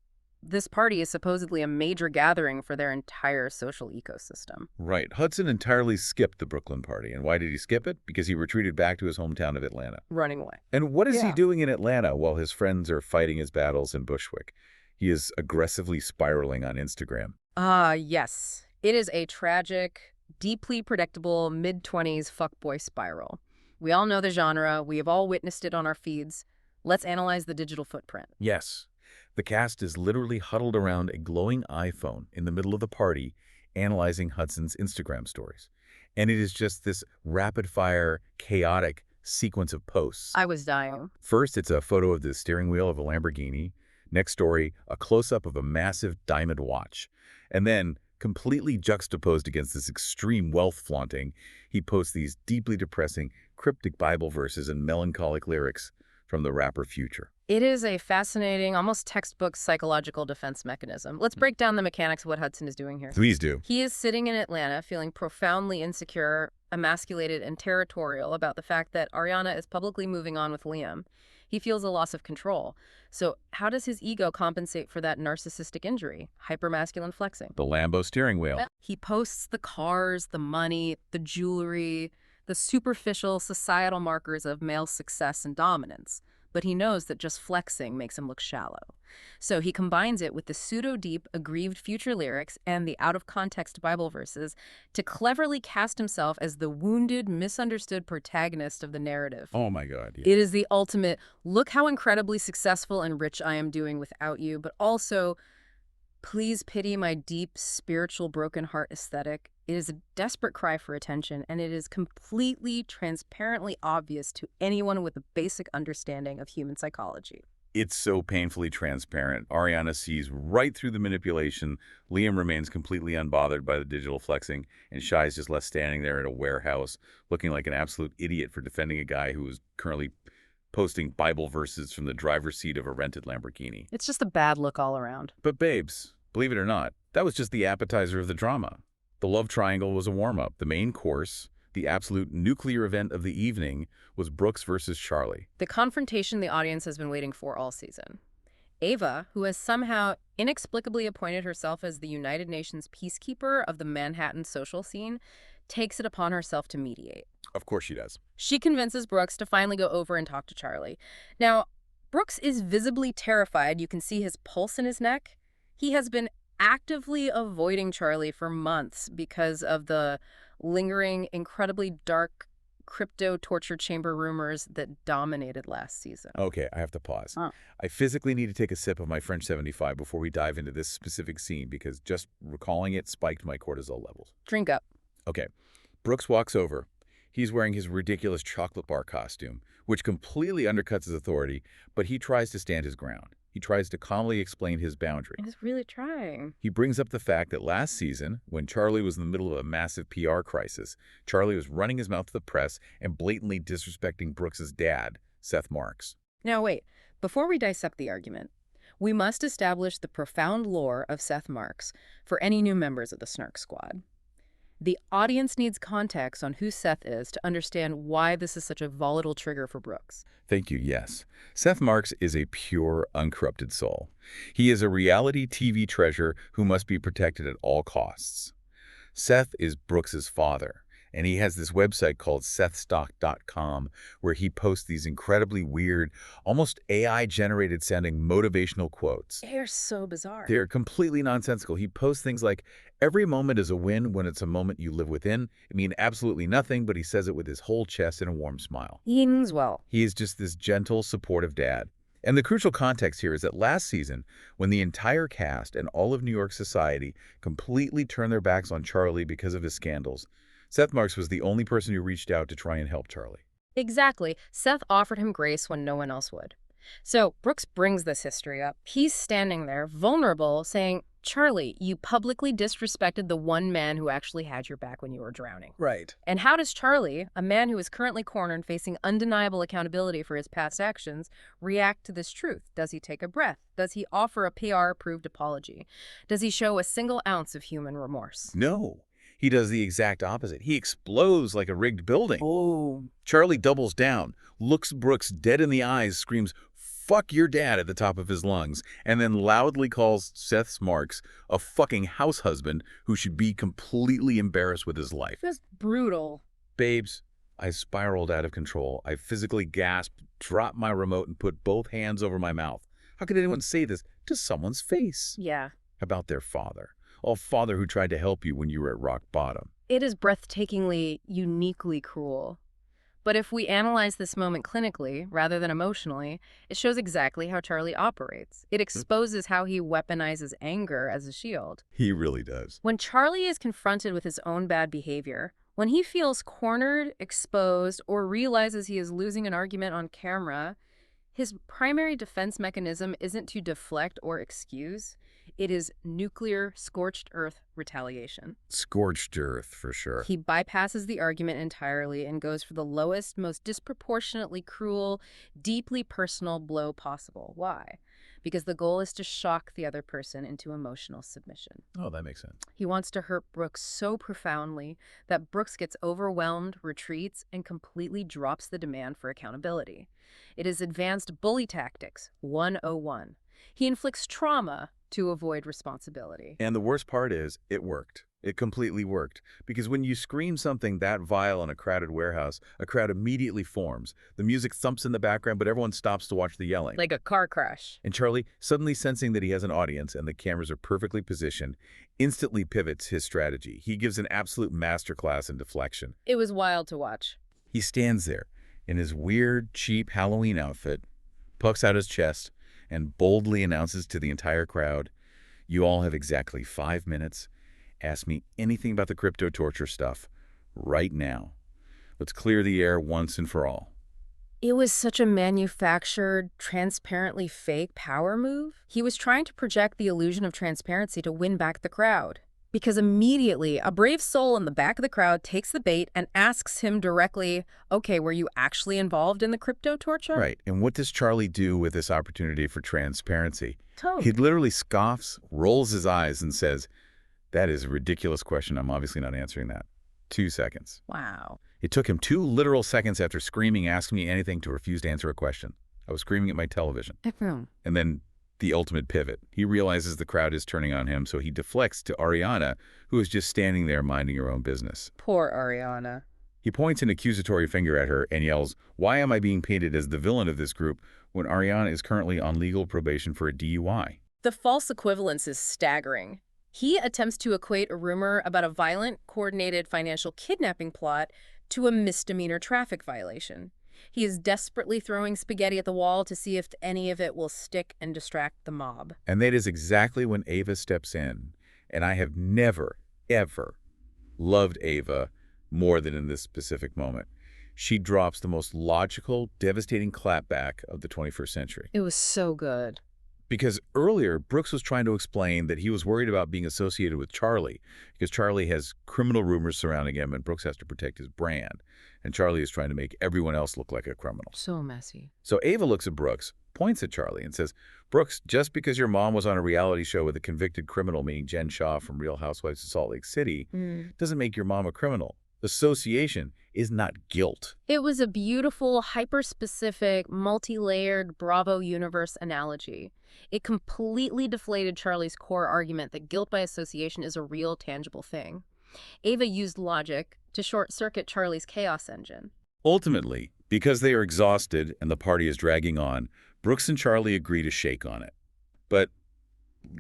This party is supposedly a major gathering for their entire social ecosystem. Right. Hudson entirely skipped the Brooklyn party. And why did he skip it? Because he retreated back to his hometown of Atlanta. Running away. And what is he Yeah. doing in Atlanta while his friends are fighting his battles in Bushwick? He is aggressively spiraling on Instagram. Yes. It is a tragic, deeply predictable mid-20s fuckboy spiral. We all know the genre. We have all witnessed it on our feeds. Let's analyze the digital footprint. Yes. The cast is literally huddled around a glowing iPhone in the middle of the party, analyzing Hudson's Instagram stories. And it is just this rapid-fire, chaotic sequence of posts. I was dying. First, it's a photo of the steering wheel of a Lamborghini. Next story, a close-up of a massive diamond watch. And then, completely juxtaposed against this extreme wealth flaunting, he posts these deeply depressing, cryptic Bible verses and melancholic lyrics from the rapper Future. It is a fascinating, almost textbook psychological defense mechanism. Let's break down the mechanics of what Hudson is doing here. Please do. He is sitting in Atlanta feeling profoundly insecure, emasculated, and territorial about the fact that Ariana is publicly moving on with Liam. He feels a loss of control. So how does his ego compensate for that narcissistic injury? Hypermasculine flexing. The Lambo steering wheel. He posts the cars, the money, the jewelry, the superficial societal markers of male success and dominance. But he knows that just flexing makes him look shallow. So he combines it with the pseudo-deep, aggrieved Future lyrics and the out-of-context Bible verses to cleverly cast himself as the wounded, misunderstood protagonist of the narrative. Oh my God. Yeah. It is the ultimate, look how incredibly successful and rich I am doing without you, but also, please pity my deep, spiritual, broken heart aesthetic. It is a desperate cry for attention, and it is completely, transparently obvious to anyone with a basic understanding of human psychology. It's so painfully transparent. Ariana sees right through the manipulation. Liam remains completely unbothered by the digital flexing, and Shai's just left standing there at a warehouse, looking like an absolute idiot for defending a guy who is currently posting Bible verses from the driver's seat of a rented Lamborghini. It's just a bad look all around. But babes, believe it or not, that was just the appetizer of the drama. The love triangle was a warm-up. The main course, the absolute nuclear event of the evening, was Brooks versus Charlie. The confrontation the audience has been waiting for all season. Ava, who has somehow inexplicably appointed herself as the United Nations peacekeeper of the Manhattan social scene, takes it upon herself to mediate. Of course she does. She convinces Brooks to finally go over and talk to Charlie. Now, Brooks is visibly terrified. You can see his pulse in his neck. He has been actively avoiding Charlie for months because of the lingering, incredibly dark crypto torture chamber rumors that dominated last season. Okay, I have to pause. Oh. I physically need to take a sip of my French 75 before we dive into this specific scene because just recalling it spiked my cortisol levels. Drink up. Okay, Brooks walks over. He's wearing his ridiculous chocolate bar costume, which completely undercuts his authority, but he tries to stand his ground. He tries to calmly explain his boundary. He's really trying. He brings up the fact that last season, when Charlie was in the middle of a massive PR crisis, Charlie was running his mouth to the press and blatantly disrespecting Brooks's dad, Seth Marks. Now wait, before we dissect the argument, we must establish the profound lore of Seth Marks for any new members of the Snark Squad. The audience needs context on who Seth is to understand why this is such a volatile trigger for Brooks. Thank you, yes. Seth Marks is a pure, uncorrupted soul. He is a reality TV treasure who must be protected at all costs. Seth is Brooks's father, And he has this website called sethstock.com where he posts these incredibly weird, almost AI-generated sounding motivational quotes. They're so bizarre. They're completely nonsensical. He posts things like, every moment is a win when it's a moment you live within. It means absolutely nothing, but he says it with his whole chest and a warm smile. He means well. He is just this gentle, supportive dad. And the crucial context here is that last season, when the entire cast and all of New York society completely turned their backs on Charlie because of his scandals, Seth Marks was the only person who reached out to try and help Charlie. Exactly. Seth offered him grace when no one else would. So Brooks brings this history up. He's standing there, vulnerable, saying, Charlie, you publicly disrespected the one man who actually had your back when you were drowning. Right. And how does Charlie, a man who is currently cornered facing undeniable accountability for his past actions, react to this truth? Does he take a breath? Does he offer a PR-approved apology? Does he show a single ounce of human remorse? No. He does the exact opposite. He explodes like a rigged building. Oh. Charlie doubles down, looks Brooks dead in the eyes, screams, "Fuck your dad" at the top of his lungs, and then loudly calls Seth Marks a fucking house husband who should be completely embarrassed with his life. Just brutal. Babes, I spiraled out of control. I physically gasped, dropped my remote, and put both hands over my mouth. How could anyone say this to someone's face? Yeah. About their father. A father who tried to help you when you were at rock bottom. It is breathtakingly, uniquely cruel. But if we analyze this moment clinically, rather than emotionally, it shows exactly how Charlie operates. It exposes how he weaponizes anger as a shield. He really does. When Charlie is confronted with his own bad behavior, when he feels cornered, exposed, or realizes he is losing an argument on camera, his primary defense mechanism isn't to deflect or excuse. It is nuclear scorched earth retaliation. Scorched earth, for sure. He bypasses the argument entirely and goes for the lowest, most disproportionately cruel, deeply personal blow possible. Why? Because the goal is to shock the other person into emotional submission. Oh, that makes sense. He wants to hurt Brooks so profoundly that Brooks gets overwhelmed, retreats, and completely drops the demand for accountability. It is advanced bully tactics 101. He inflicts trauma to avoid responsibility. And the worst part is, it worked. It completely worked. Because when you scream something that vile in a crowded warehouse, a crowd immediately forms. The music thumps in the background, but everyone stops to watch the yelling. Like a car crash. And Charlie, suddenly sensing that he has an audience and the cameras are perfectly positioned, instantly pivots his strategy. He gives an absolute masterclass in deflection. It was wild to watch. He stands there in his weird, cheap Halloween outfit, puffs out his chest, and boldly announces to the entire crowd, "You all have exactly 5 minutes. Ask me anything about the crypto torture stuff right now. Let's clear the air once and for all." It was such a manufactured, transparently fake power move. He was trying to project the illusion of transparency to win back the crowd. Because immediately, a brave soul in the back of the crowd takes the bait and asks him directly, okay, were you actually involved in the crypto torture? Right. And what does Charlie do with this opportunity for transparency? Totally. He literally scoffs, rolls his eyes, and says, "That is a ridiculous question. I'm obviously not answering that." 2 seconds. Wow. It took him 2 literal seconds after screaming, "Ask me anything," to refuse to answer a question. I was screaming at my television. And then the ultimate pivot. He realizes the crowd is turning on him, so he deflects to Ariana, who is just standing there minding her own business. Poor Ariana. He points an accusatory finger at her and yells, "Why am I being painted as the villain of this group when Ariana is currently on legal probation for a DUI?" The false equivalence is staggering. He attempts to equate a rumor about a violent, coordinated financial kidnapping plot to a misdemeanor traffic violation. He is desperately throwing spaghetti at the wall to see if any of it will stick and distract the mob. And that is exactly when Ava steps in. And I have never, ever loved Ava more than in this specific moment. She drops the most logical, devastating clapback of the 21st century. It was so good. Because earlier, Brooks was trying to explain that he was worried about being associated with Charlie because Charlie has criminal rumors surrounding him and Brooks has to protect his brand. And Charlie is trying to make everyone else look like a criminal. So messy. So Ava looks at Brooks, points at Charlie, and says, "Brooks, just because your mom was on a reality show with a convicted criminal, meaning Jen Shaw from Real Housewives of Salt Lake City, doesn't make your mom a criminal. Association is not guilt." It was a beautiful, hyper-specific, multi-layered Bravo universe analogy. It completely deflated Charlie's core argument that guilt by association is a real, tangible thing. Ava used logic to short-circuit Charlie's chaos engine. Ultimately, because they are exhausted and the party is dragging on, Brooks and Charlie agree to shake on it. But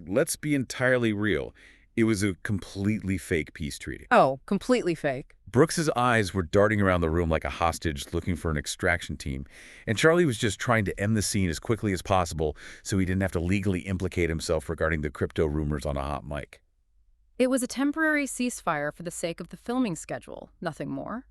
let's be entirely real. It was a completely fake peace treaty. Oh, completely fake. Brooks's eyes were darting around the room like a hostage looking for an extraction team, and Charlie was just trying to end the scene as quickly as possible so he didn't have to legally implicate himself regarding the crypto rumors on a hot mic. It was a temporary ceasefire for the sake of the filming schedule, nothing more.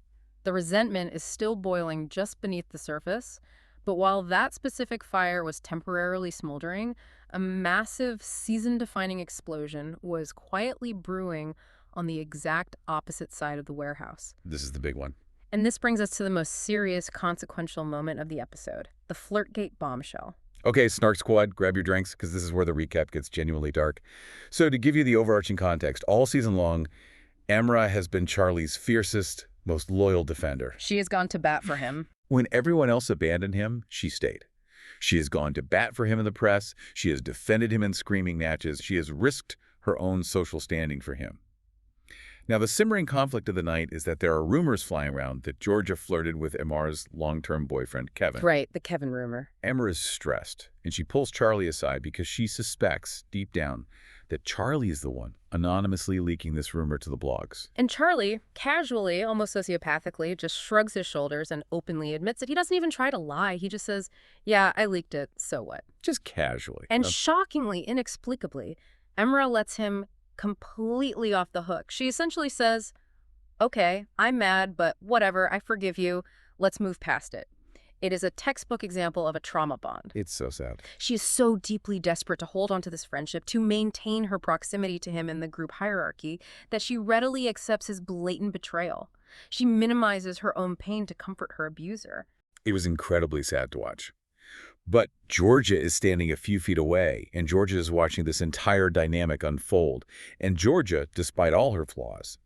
The resentment is still boiling just beneath the surface, but while that specific fire was temporarily smoldering, a massive season-defining explosion was quietly brewing on the exact opposite side of the warehouse. This is the big one. And this brings us to the most serious, consequential moment of the episode, the Flirtgate bombshell. Okay, Snark Squad, grab your drinks, because this is where the recap gets genuinely dark. So to give you the overarching context, all season long, Emira has been Charlie's fiercest, most loyal defender. She has gone to bat for him. When everyone else abandoned him, she stayed. She has gone to bat for him in the press. She has defended him in screaming matches. She has risked her own social standing for him. Now, the simmering conflict of the night is that there are rumors flying around that Georgia flirted with Emira's long-term boyfriend, Kevin. Right, the Kevin rumor. Emira is stressed, and she pulls Charlie aside because she suspects, deep down, that Charlie is the one anonymously leaking this rumor to the blogs. And Charlie, casually, almost sociopathically, just shrugs his shoulders and openly admits it. He doesn't even try to lie. He just says, yeah, I leaked it, so what? Just casually. And shockingly, inexplicably, Emira lets him completely off the hook. She essentially says, okay, I'm mad, but whatever, I forgive you. Let's move past it. It is a textbook example of a trauma bond. It's so sad. She is so deeply desperate to hold on to this friendship, to maintain her proximity to him in the group hierarchy, that she readily accepts his blatant betrayal. She minimizes her own pain to comfort her abuser. It was incredibly sad to watch. But Georgia is standing a few feet away, and Georgia is watching this entire dynamic unfold. And Georgia, despite all her flaws,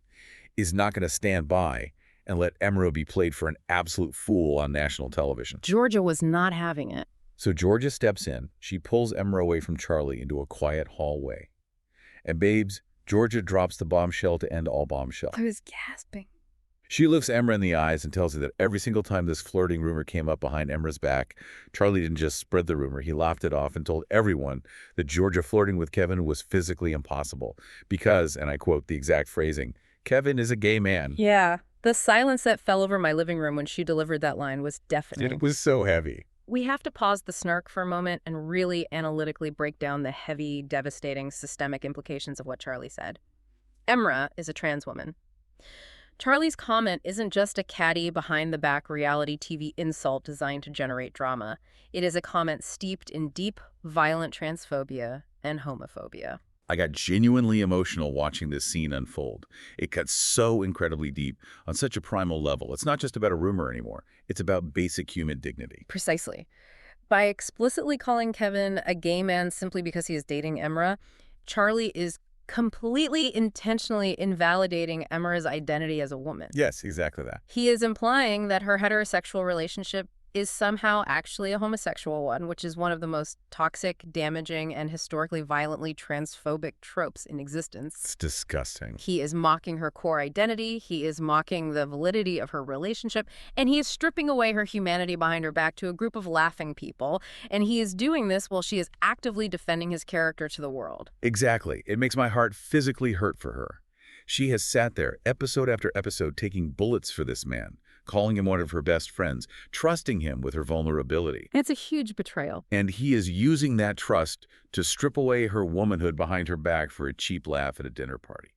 is not going to stand by and let Emira be played for an absolute fool on national television. Georgia was not having it. So Georgia steps in. She pulls Emira away from Charlie into a quiet hallway. And babes, Georgia drops the bombshell to end all bombshells. I was gasping. She looks Emira in the eyes and tells her that every single time this flirting rumor came up behind Emira's back, Charlie didn't just spread the rumor, he laughed it off and told everyone that Georgia flirting with Kevin was physically impossible because, and I quote the exact phrasing, Kevin is a gay man. Yeah, the silence that fell over my living room when she delivered that line was deafening. It was so heavy. We have to pause the snark for a moment and really analytically break down the heavy, devastating, systemic implications of what Charlie said. Emira is a trans woman. Charlie's comment isn't just a catty, behind-the-back reality TV insult designed to generate drama. It is a comment steeped in deep, violent transphobia and homophobia. I got genuinely emotional watching this scene unfold. It cuts so incredibly deep on such a primal level. It's not just about a rumor anymore. It's about basic human dignity. Precisely. By explicitly calling Kevin a gay man simply because he is dating Emira, Charlie is completely intentionally invalidating Emira's identity as a woman. Yes, exactly that. He is implying that her heterosexual relationship is somehow actually a homosexual one, which is one of the most toxic, damaging, and historically violently transphobic tropes in existence. It's disgusting. He is mocking her core identity, he is mocking the validity of her relationship, and he is stripping away her humanity behind her back to a group of laughing people, and he is doing this while she is actively defending his character to the world. Exactly. It makes my heart physically hurt for her. She has sat there episode after episode taking bullets for this man, calling him one of her best friends, trusting him with her vulnerability. It's a huge betrayal. And he is using that trust to strip away her womanhood behind her back for a cheap laugh at a dinner party.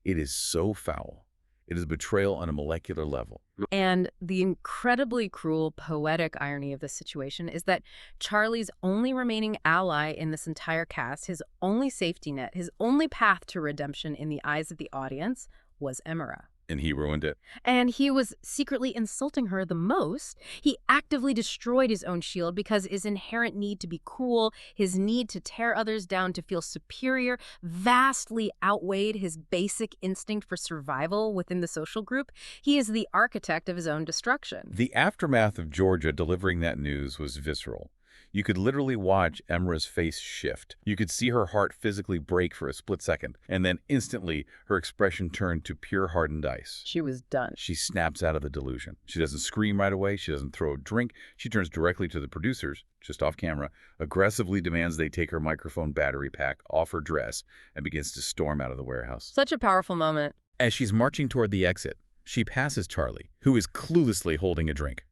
It is so foul. It is betrayal on a molecular level. And the incredibly cruel, poetic irony of this situation is that Charlie's only remaining ally in this entire cast, his only safety net, his only path to redemption in the eyes of the audience, was Emira. And he ruined it. And he was secretly insulting her the most. He actively destroyed his own shield because his inherent need to be cool, his need to tear others down to feel superior, vastly outweighed his basic instinct for survival within the social group. He is the architect of his own destruction. The aftermath of Georgia delivering that news was visceral. You could literally watch Emira's face shift. You could see her heart physically break for a split second, and then instantly her expression turned to pure hardened ice. She was done. She snaps out of the delusion. She doesn't scream right away. She doesn't throw a drink. She turns directly to the producers, just off camera, aggressively demands they take her microphone battery pack off her dress, and begins to storm out of the warehouse. Such a powerful moment. As she's marching toward the exit, she passes Charlie, who is cluelessly holding a drink.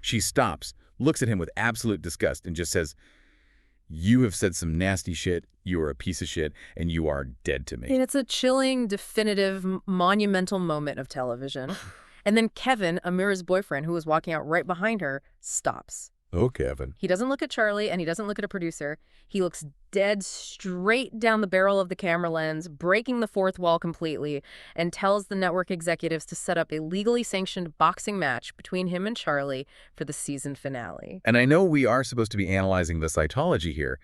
She stops, looks at him with absolute disgust, and just says, "You have said some nasty shit, you are a piece of shit, and you are dead to me." And it's a chilling, definitive, monumental moment of television. And then Kevin, Amira's boyfriend, who was walking out right behind her, stops. Oh, Kevin. He doesn't look at Charlie, and he doesn't look at a producer. He looks dead straight down the barrel of the camera lens, breaking the fourth wall completely, and tells the network executives to set up a legally sanctioned boxing match between him and Charlie for the season finale. And I know we are supposed to be analyzing the cytology here,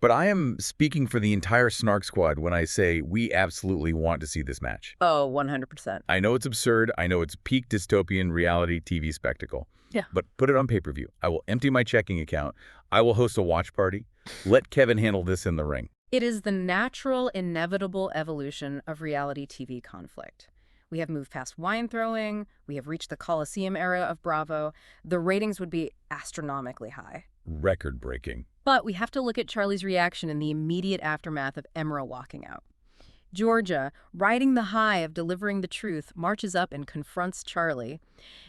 but I am speaking for the entire Snark Squad when I say we absolutely want to see this match. Oh, 100%. I know it's absurd. I know it's peak dystopian reality TV spectacle. Yeah. But put it on pay-per-view. I will empty my checking account. I will host a watch party. Let Kevin handle this in the ring. It is the natural, inevitable evolution of reality TV conflict. We have moved past wine throwing. We have reached the Coliseum era of Bravo. The ratings would be astronomically high. Record-breaking. But we have to look at Charlie's reaction in the immediate aftermath of Emira walking out. Georgia, riding the high of delivering the truth, marches up and confronts Charlie.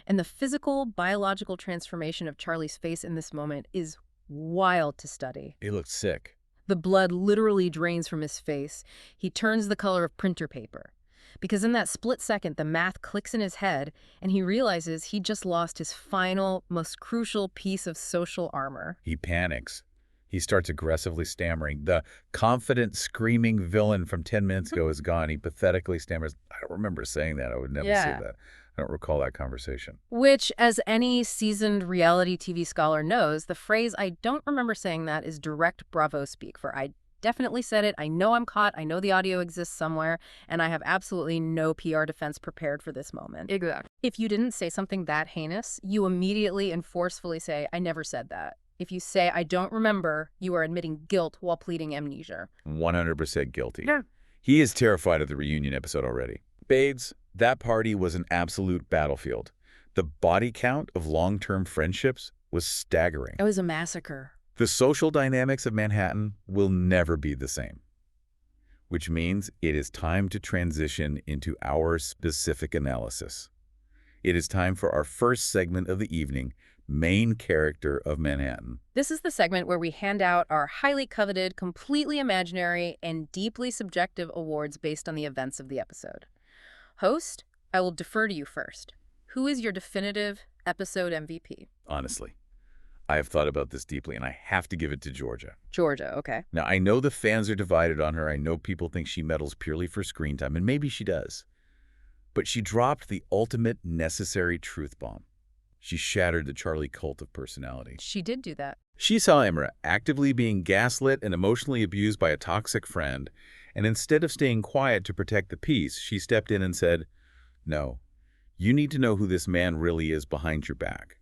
And the physical, biological transformation of Charlie's face in this moment is wild to study. He looked sick. The blood literally drains from his face. He turns the color of printer paper. Because in that split second, the math clicks in his head, and he realizes he just lost his final, most crucial piece of social armor. He panics. He starts aggressively stammering. The confident, screaming villain from 10 minutes ago is gone. He pathetically stammers. I don't remember saying that. I would never say that. I don't recall that conversation. Which, as any seasoned reality TV scholar knows, the phrase "I don't remember saying that" is direct Bravo speak for "I definitely said it, I know I'm caught, I know the audio exists somewhere, and I have absolutely no PR defense prepared for this moment." Exactly. If you didn't say something that heinous, you immediately and forcefully say, "I never said that." If you say, "I don't remember," you are admitting guilt while pleading amnesia. 100% guilty. Yeah. He is terrified of the reunion episode already. Bades, that party was an absolute battlefield. The body count of long-term friendships was staggering. It was a massacre. The social dynamics of Manhattan will never be the same. Which means it is time to transition into our specific analysis. It is time for our first segment of the evening, Main Character of Manhattan. This is the segment where we hand out our highly coveted, completely imaginary, and deeply subjective awards based on the events of the episode. Host, I will defer to you first. Who is your definitive episode MVP? Honestly, I have thought about this deeply, and I have to give it to Georgia. Georgia, okay. Now, I know the fans are divided on her. I know people think she meddles purely for screen time, and maybe she does. But she dropped the ultimate necessary truth bomb. She shattered the Charlie cult of personality. She did do that. She saw Emira actively being gaslit and emotionally abused by a toxic friend, and instead of staying quiet to protect the peace, she stepped in and said, "No, you need to know who this man really is behind your back."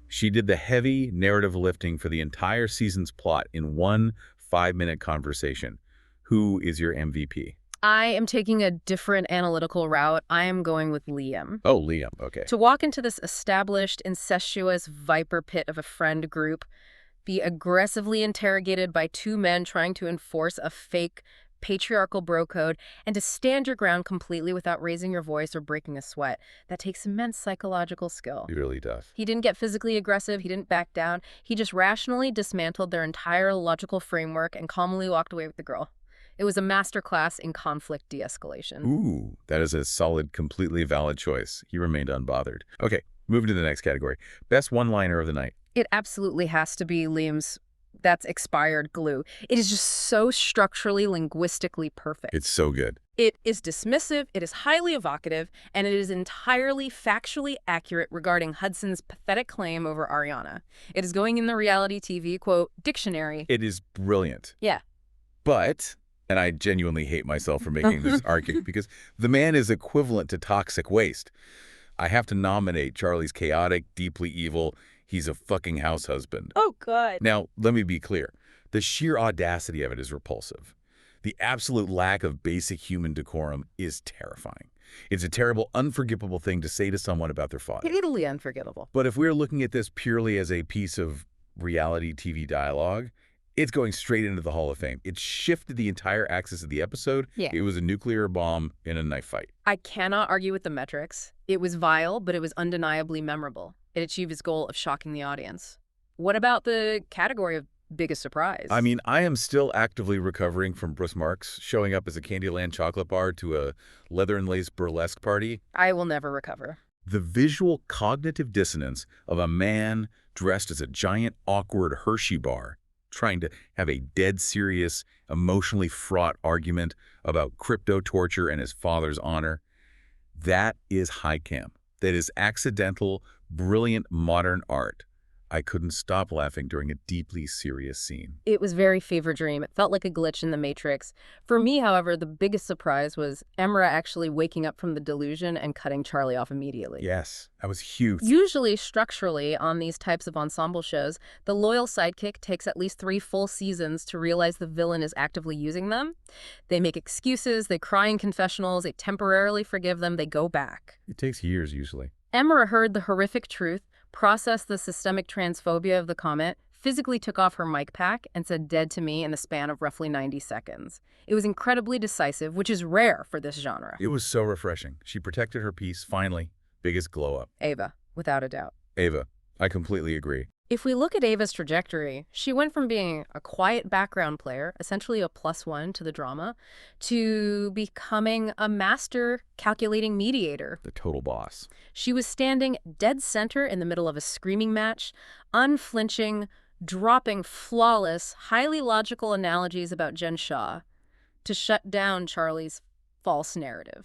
She did the heavy narrative lifting for the entire season's plot in one 5-minute conversation. Who is your MVP? I am taking a different analytical route. I am going with Liam. Oh, Liam, okay. To walk into this established, incestuous viper pit of a friend group, be aggressively interrogated by two men trying to enforce a fake patriarchal bro code, and to stand your ground completely without raising your voice or breaking a sweat, that takes immense psychological skill. Really tough. He didn't get physically aggressive. He didn't back down. He just rationally dismantled their entire logical framework and calmly walked away with the girl. It was a masterclass in conflict de-escalation. Ooh, that is a solid, completely valid choice. He remained unbothered. Okay, moving to the next category. Best one-liner of the night. It absolutely has to be Liam's "that's expired" glue. It is just so structurally, linguistically perfect. It's so good. It is dismissive, it is highly evocative, and it is entirely factually accurate regarding Hudson's pathetic claim over Ariana. It is going in the reality TV, quote, dictionary. It is brilliant. Yeah. But, and I genuinely hate myself for making this argument, because the man is equivalent to toxic waste. I have to nominate Charlie's chaotic, deeply evil. He's a fucking house husband. Oh, God. Now, let me be clear. The sheer audacity of it is repulsive. The absolute lack of basic human decorum is terrifying. It's a terrible, unforgivable thing to say to someone about their father. Totally unforgettable. But if we're looking at this purely as a piece of reality TV dialogue, it's going straight into the Hall of Fame. It shifted the entire axis of the episode. Yeah. It was a nuclear bomb in a knife fight. I cannot argue with the metrics. It was vile, but it was undeniably memorable. It achieved its goal of shocking the audience. What about the category of biggest surprise? I mean, I am still actively recovering from Bruce Marks showing up as a Candyland chocolate bar to a leather and lace burlesque party. I will never recover. The visual cognitive dissonance of a man dressed as a giant, awkward Hershey bar trying to have a dead serious, emotionally fraught argument about crypto torture and his father's honor. That is high camp. That is accidental, brilliant modern art. I couldn't stop laughing during a deeply serious scene. It was very fever dream. It felt like a glitch in the Matrix. For me, however, the biggest surprise was Emira actually waking up from the delusion and cutting Charlie off immediately. Yes, that was huge. Usually, structurally, on these types of ensemble shows, the loyal sidekick takes at least 3 full seasons to realize the villain is actively using them. They make excuses, they cry in confessionals, they temporarily forgive them, they go back. It takes years, usually. Emira heard the horrific truth, processed the systemic transphobia of the comment, physically took off her mic pack, and said dead to me in the span of roughly 90 seconds. It was incredibly decisive, which is rare for this genre. It was so refreshing. She protected her peace, finally. Biggest glow-up. Ava, without a doubt. Ava, I completely agree. If we look at Ava's trajectory, she went from being a quiet background player, essentially a +1 to the drama, to becoming a master calculating mediator. The total boss. She was standing dead center in the middle of a screaming match, unflinching, dropping flawless, highly logical analogies about Jen Shah to shut down Charlie's false narrative.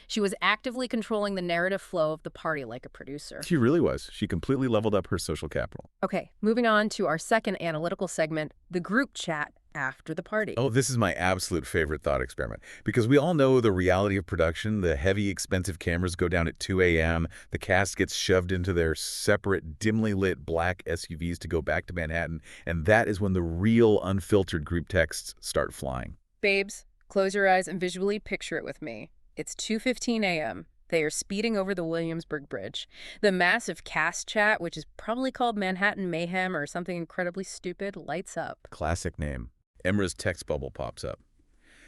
She was actively controlling the narrative flow of the party like a producer. She really was. She completely leveled up her social capital. Okay, moving on to our second analytical segment, the group chat after the party. Oh, this is my absolute favorite thought experiment. Because we all know the reality of production. The heavy, expensive cameras go down at 2 a.m. The cast gets shoved into their separate, dimly lit black SUVs to go back to Manhattan. And that is when the real, unfiltered group texts start flying. Babes, close your eyes and visually picture it with me. It's 2:15 a.m. They are speeding over the Williamsburg Bridge. The massive cast chat, which is probably called Manhattan Mayhem or something incredibly stupid, lights up. Classic name. Emira's text bubble pops up.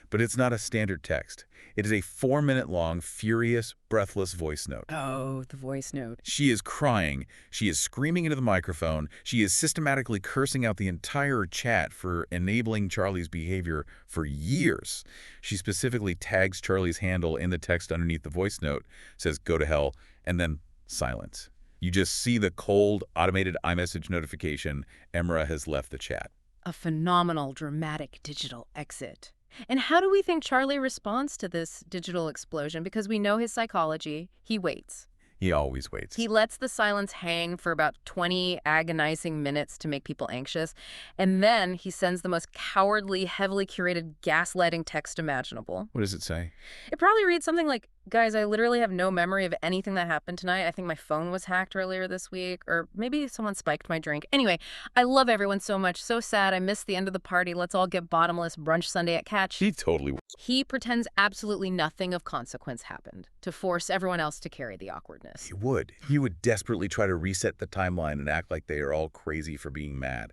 But it's not a standard text. It is a 4-minute-long, furious, breathless voice note. Oh, the voice note. She is crying. She is screaming into the microphone. She is systematically cursing out the entire chat for enabling Charlie's behavior for years. She specifically tags Charlie's handle in the text underneath the voice note, says, "Go to hell," and then silence. You just see the cold, automated iMessage notification. Emira has left the chat. A phenomenal, dramatic digital exit. And how do we think Charlie responds to this digital explosion? Because we know his psychology. He waits. He always waits. He lets the silence hang for about 20 agonizing minutes to make people anxious. And then he sends the most cowardly, heavily curated gaslighting text imaginable. What does it say? It probably reads something like, "Guys, I literally have no memory of anything that happened tonight. I think my phone was hacked earlier this week, or maybe someone spiked my drink. Anyway, I love everyone so much. So sad. I missed the end of the party. Let's all get bottomless brunch Sunday at Catch." He totally was. He pretends absolutely nothing of consequence happened to force everyone else to carry the awkwardness. He would. He would desperately try to reset the timeline and act like they are all crazy for being mad.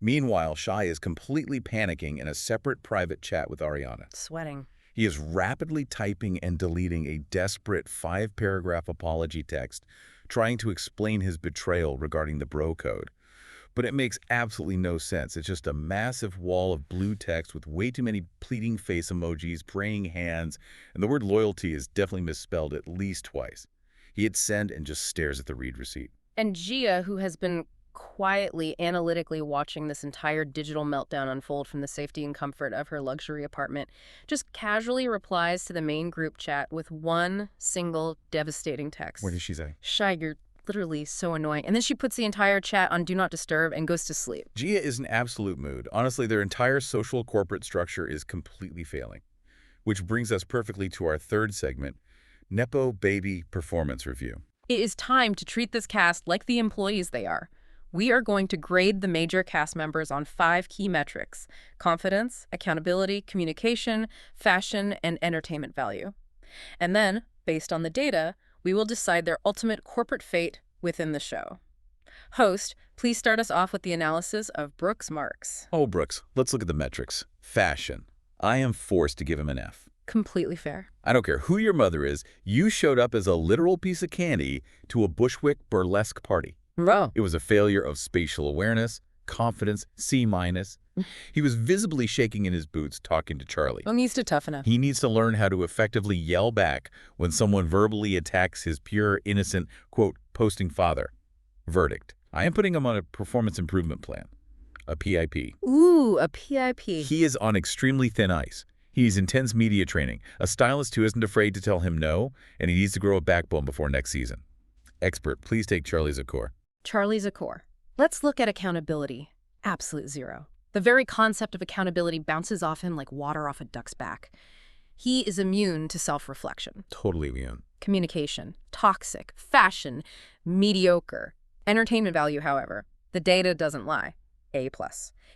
Meanwhile, Shai is completely panicking in a separate private chat with Ariana. Sweating. He is rapidly typing and deleting a desperate 5-paragraph apology text, trying to explain his betrayal regarding the bro code. But it makes absolutely no sense. It's just a massive wall of blue text with way too many pleading face emojis, praying hands, and the word loyalty is definitely misspelled at least twice. He hits send and just stares at the read receipt. And Gia, who has been quietly, analytically watching this entire digital meltdown unfold from the safety and comfort of her luxury apartment, just casually replies to the main group chat with one single devastating text. What does she say? "Shai, you're literally so annoying." And then she puts the entire chat on Do Not Disturb and goes to sleep. Gia is in absolute mood. Honestly, their entire social corporate structure is completely failing. Which brings us perfectly to our third segment, Nepo Baby Performance Review. It is time to treat this cast like the employees they are. We are going to grade the major cast members on 5 key metrics: confidence, accountability, communication, fashion, and entertainment value. And then, based on the data, we will decide their ultimate corporate fate within the show. Host, please start us off with the analysis of Brooks Marks. Oh, Brooks, let's look at the metrics. Fashion. I am forced to give him an F. Completely fair. I don't care who your mother is, you showed up as a literal piece of candy to a Bushwick burlesque party. Bro. It was a failure of spatial awareness, confidence, C-. He was visibly shaking in his boots talking to Charlie. Well, needs to toughen up. He needs to learn how to effectively yell back when someone verbally attacks his pure, innocent, quote, posting father. Verdict. I am putting him on a performance improvement plan. A PIP. Ooh, a PIP. He is on extremely thin ice. He's intense media training, a stylist who isn't afraid to tell him no, and he needs to grow a backbone before next season. Expert, please take Charlie Zakkour. Charlie Zakkour. Let's look at accountability. Absolute zero. The very concept of accountability bounces off him like water off a duck's back. He is immune to self-reflection. Totally immune. Communication. Toxic. Fashion. Mediocre. Entertainment value, however. The data doesn't lie. A+.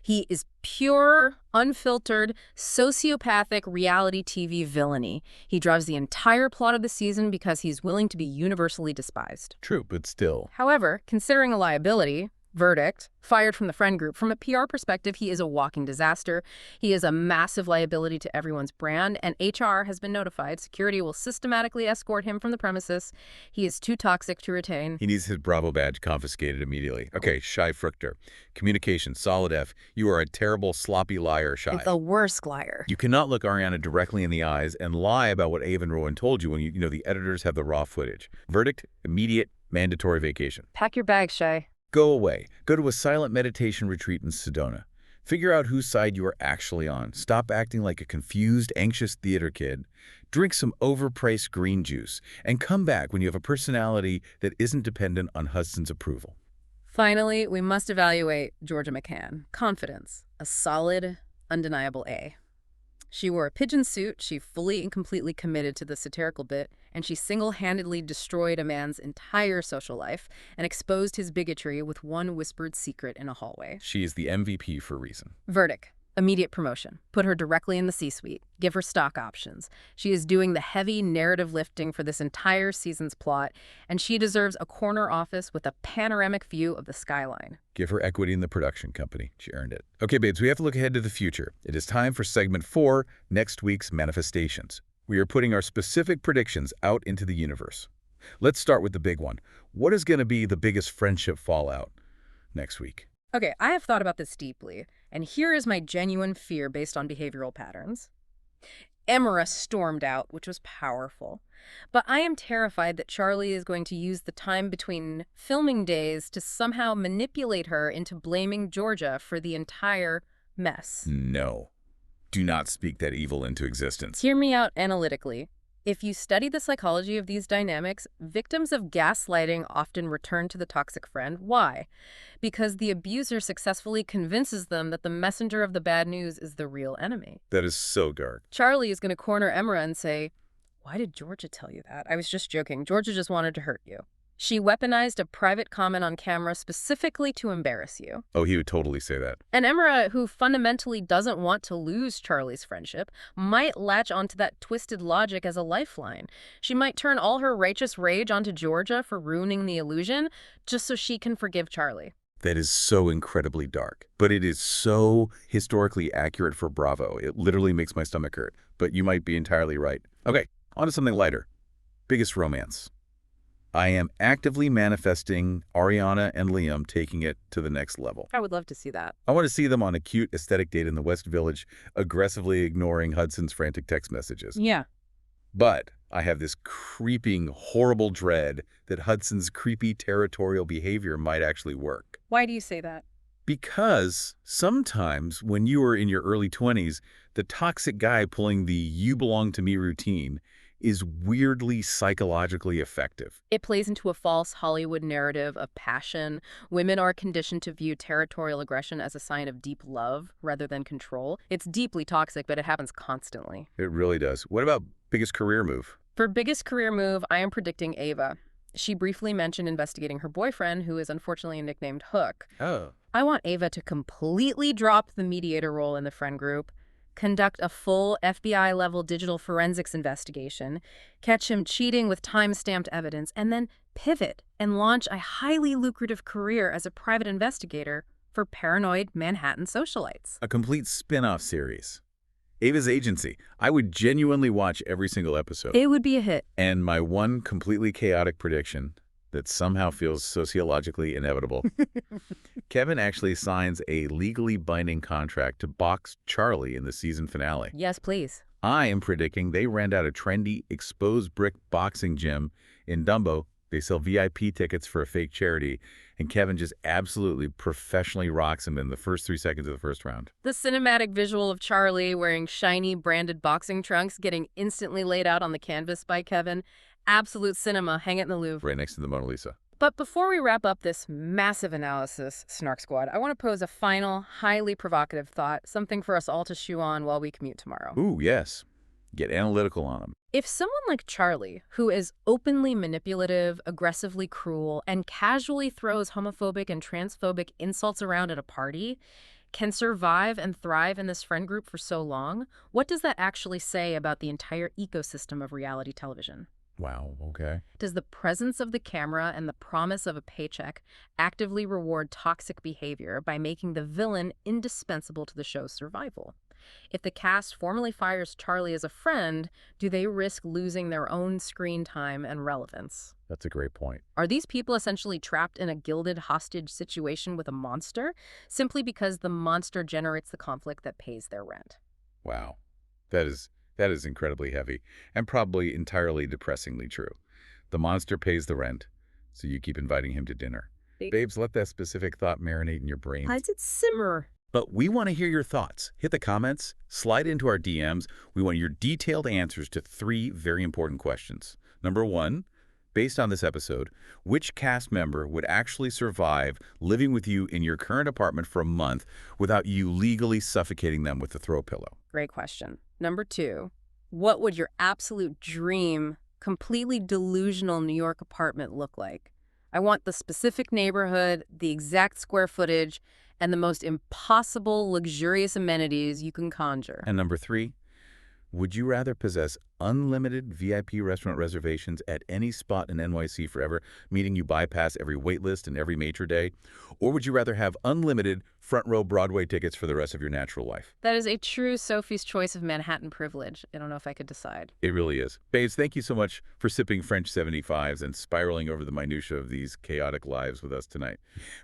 He is pure, unfiltered, sociopathic reality TV villainy. He drives the entire plot of the season because he's willing to be universally despised. True, but still. However, considering a liability, verdict, fired from the friend group, from a PR perspective, he is a walking disaster. He is a massive liability to everyone's brand, and HR has been notified. Security will systematically escort him from the premises. He is too toxic to retain. He needs his Bravo badge confiscated immediately. Okay, Shai Fruchter. Communication, solid F. You are a terrible, sloppy liar, Shai. The worst liar. You cannot look Ariana directly in the eyes and lie about what Ava and Rowan told you when you know the editors have the raw footage. Verdict, immediate, mandatory vacation. Pack your bags, Shai. Go away. Go to a silent meditation retreat in Sedona. Figure out whose side you are actually on. Stop acting like a confused, anxious theater kid. Drink some overpriced green juice. And come back when you have a personality that isn't dependent on Hudson's approval. Finally, we must evaluate Georgia McCann. Confidence. A solid, undeniable A. She wore a pigeon suit, she fully and completely committed to the satirical bit, and she single-handedly destroyed a man's entire social life and exposed his bigotry with one whispered secret in a hallway. She is the MVP for a reason. Verdict. Immediate promotion. Put her directly in the C-suite. Give her stock options. She is doing the heavy narrative lifting for this entire season's plot, and she deserves a corner office with a panoramic view of the skyline. Give her equity in the production company. She earned it. Okay, babes, we have to look ahead to the future. It is time for segment 4, next week's manifestations. We are putting our specific predictions out into the universe. Let's start with the big one. What is going to be the biggest friendship fallout next week? Okay, I have thought about this deeply, and here is my genuine fear based on behavioral patterns. Emira stormed out, which was powerful. But I am terrified that Charlie is going to use the time between filming days to somehow manipulate her into blaming Georgia for the entire mess. No. Do not speak that evil into existence. Hear me out analytically. If you study the psychology of these dynamics, victims of gaslighting often return to the toxic friend. Why? Because the abuser successfully convinces them that the messenger of the bad news is the real enemy. That is so dark. Charlie is going to corner Emira and say, "Why did Georgia tell you that? I was just joking. Georgia just wanted to hurt you." She weaponized a private comment on camera specifically to embarrass you. Oh, he would totally say that. And Emira, who fundamentally doesn't want to lose Charlie's friendship, might latch onto that twisted logic as a lifeline. She might turn all her righteous rage onto Georgia for ruining the illusion, just so she can forgive Charlie. That is so incredibly dark. But it is so historically accurate for Bravo. It literally makes my stomach hurt. But you might be entirely right. Okay, on to something lighter. Biggest romance. I am actively manifesting Ariana and Liam taking it to the next level. I would love to see that. I want to see them on a cute aesthetic date in the West Village, aggressively ignoring Hudson's frantic text messages. Yeah. But I have this creeping, horrible dread that Hudson's creepy territorial behavior might actually work. Why do you say that? Because sometimes when you are in your early 20s, the toxic guy pulling the "you belong to me" routine is weirdly psychologically effective. It plays into a false Hollywood narrative of passion. Women are conditioned to view territorial aggression as a sign of deep love rather than control. It's deeply toxic, but it happens constantly. It really does. What about biggest career move? For biggest career move, I am predicting Ava. She briefly mentioned investigating her boyfriend, who is unfortunately nicknamed Hook. Oh. I want Ava to completely drop the mediator role in the friend group, conduct a full FBI-level digital forensics investigation, catch him cheating with time-stamped evidence, and then pivot and launch a highly lucrative career as a private investigator for paranoid Manhattan socialites. A complete spin-off series. Ava's agency. I would genuinely watch every single episode. It would be a hit. And my one completely chaotic prediction that somehow feels sociologically inevitable. Kevin actually signs a legally binding contract to box Charlie in the season finale. Yes, please. I am predicting they rent out a trendy, exposed brick boxing gym in Dumbo. They sell VIP tickets for a fake charity, and Kevin just absolutely professionally rocks him in the first 3 seconds of the first round. The cinematic visual of Charlie wearing shiny branded boxing trunks getting instantly laid out on the canvas by Kevin. Absolute cinema. Hang it in the Louvre. Right next to the Mona Lisa. But before we wrap up this massive analysis, Snark Squad, I want to pose a final, highly provocative thought, something for us all to chew on while we commute tomorrow. Ooh, yes. Get analytical on them. If someone like Charlie, who is openly manipulative, aggressively cruel, and casually throws homophobic and transphobic insults around at a party, can survive and thrive in this friend group for so long, what does that actually say about the entire ecosystem of reality television? Wow, okay. Does the presence of the camera and the promise of a paycheck actively reward toxic behavior by making the villain indispensable to the show's survival? If the cast formally fires Charlie as a friend, do they risk losing their own screen time and relevance? That's a great point. Are these people essentially trapped in a gilded hostage situation with a monster, simply because the monster generates the conflict that pays their rent? Wow. That is incredibly heavy and probably entirely depressingly true. The monster pays the rent, so you keep inviting him to dinner. Babes, let that specific thought marinate in your brain. Let it simmer. But we want to hear your thoughts. Hit the comments, slide into our DMs. We want your detailed answers to 3 very important questions. Number 1, based on this episode, which cast member would actually survive living with you in your current apartment for a month without you legally suffocating them with a throw pillow? Great question. Number 2, what would your absolute dream, completely delusional New York apartment look like? I want the specific neighborhood, the exact square footage, and the most impossible, luxurious amenities you can conjure. And number 3, would you rather possess unlimited VIP restaurant reservations at any spot in NYC forever, meaning you bypass every wait list and every major day? Or would you rather have unlimited front-row Broadway tickets for the rest of your natural life? That is a true Sophie's choice of Manhattan privilege. I don't know if I could decide. It really is. Babes, thank you so much for sipping French 75s and spiraling over the minutiae of these chaotic lives with us tonight.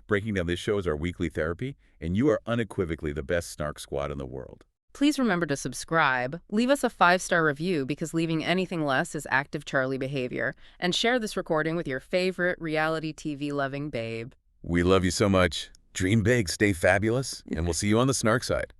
Breaking Down This Show is our weekly therapy, and you are unequivocally the best Snark Squad in the world. Please remember to subscribe, leave us a 5-star review because leaving anything less is active Charlie behavior, and share this recording with your favorite reality TV-loving babe. We love you so much. Dream big, stay fabulous, and we'll see you on the Snark side.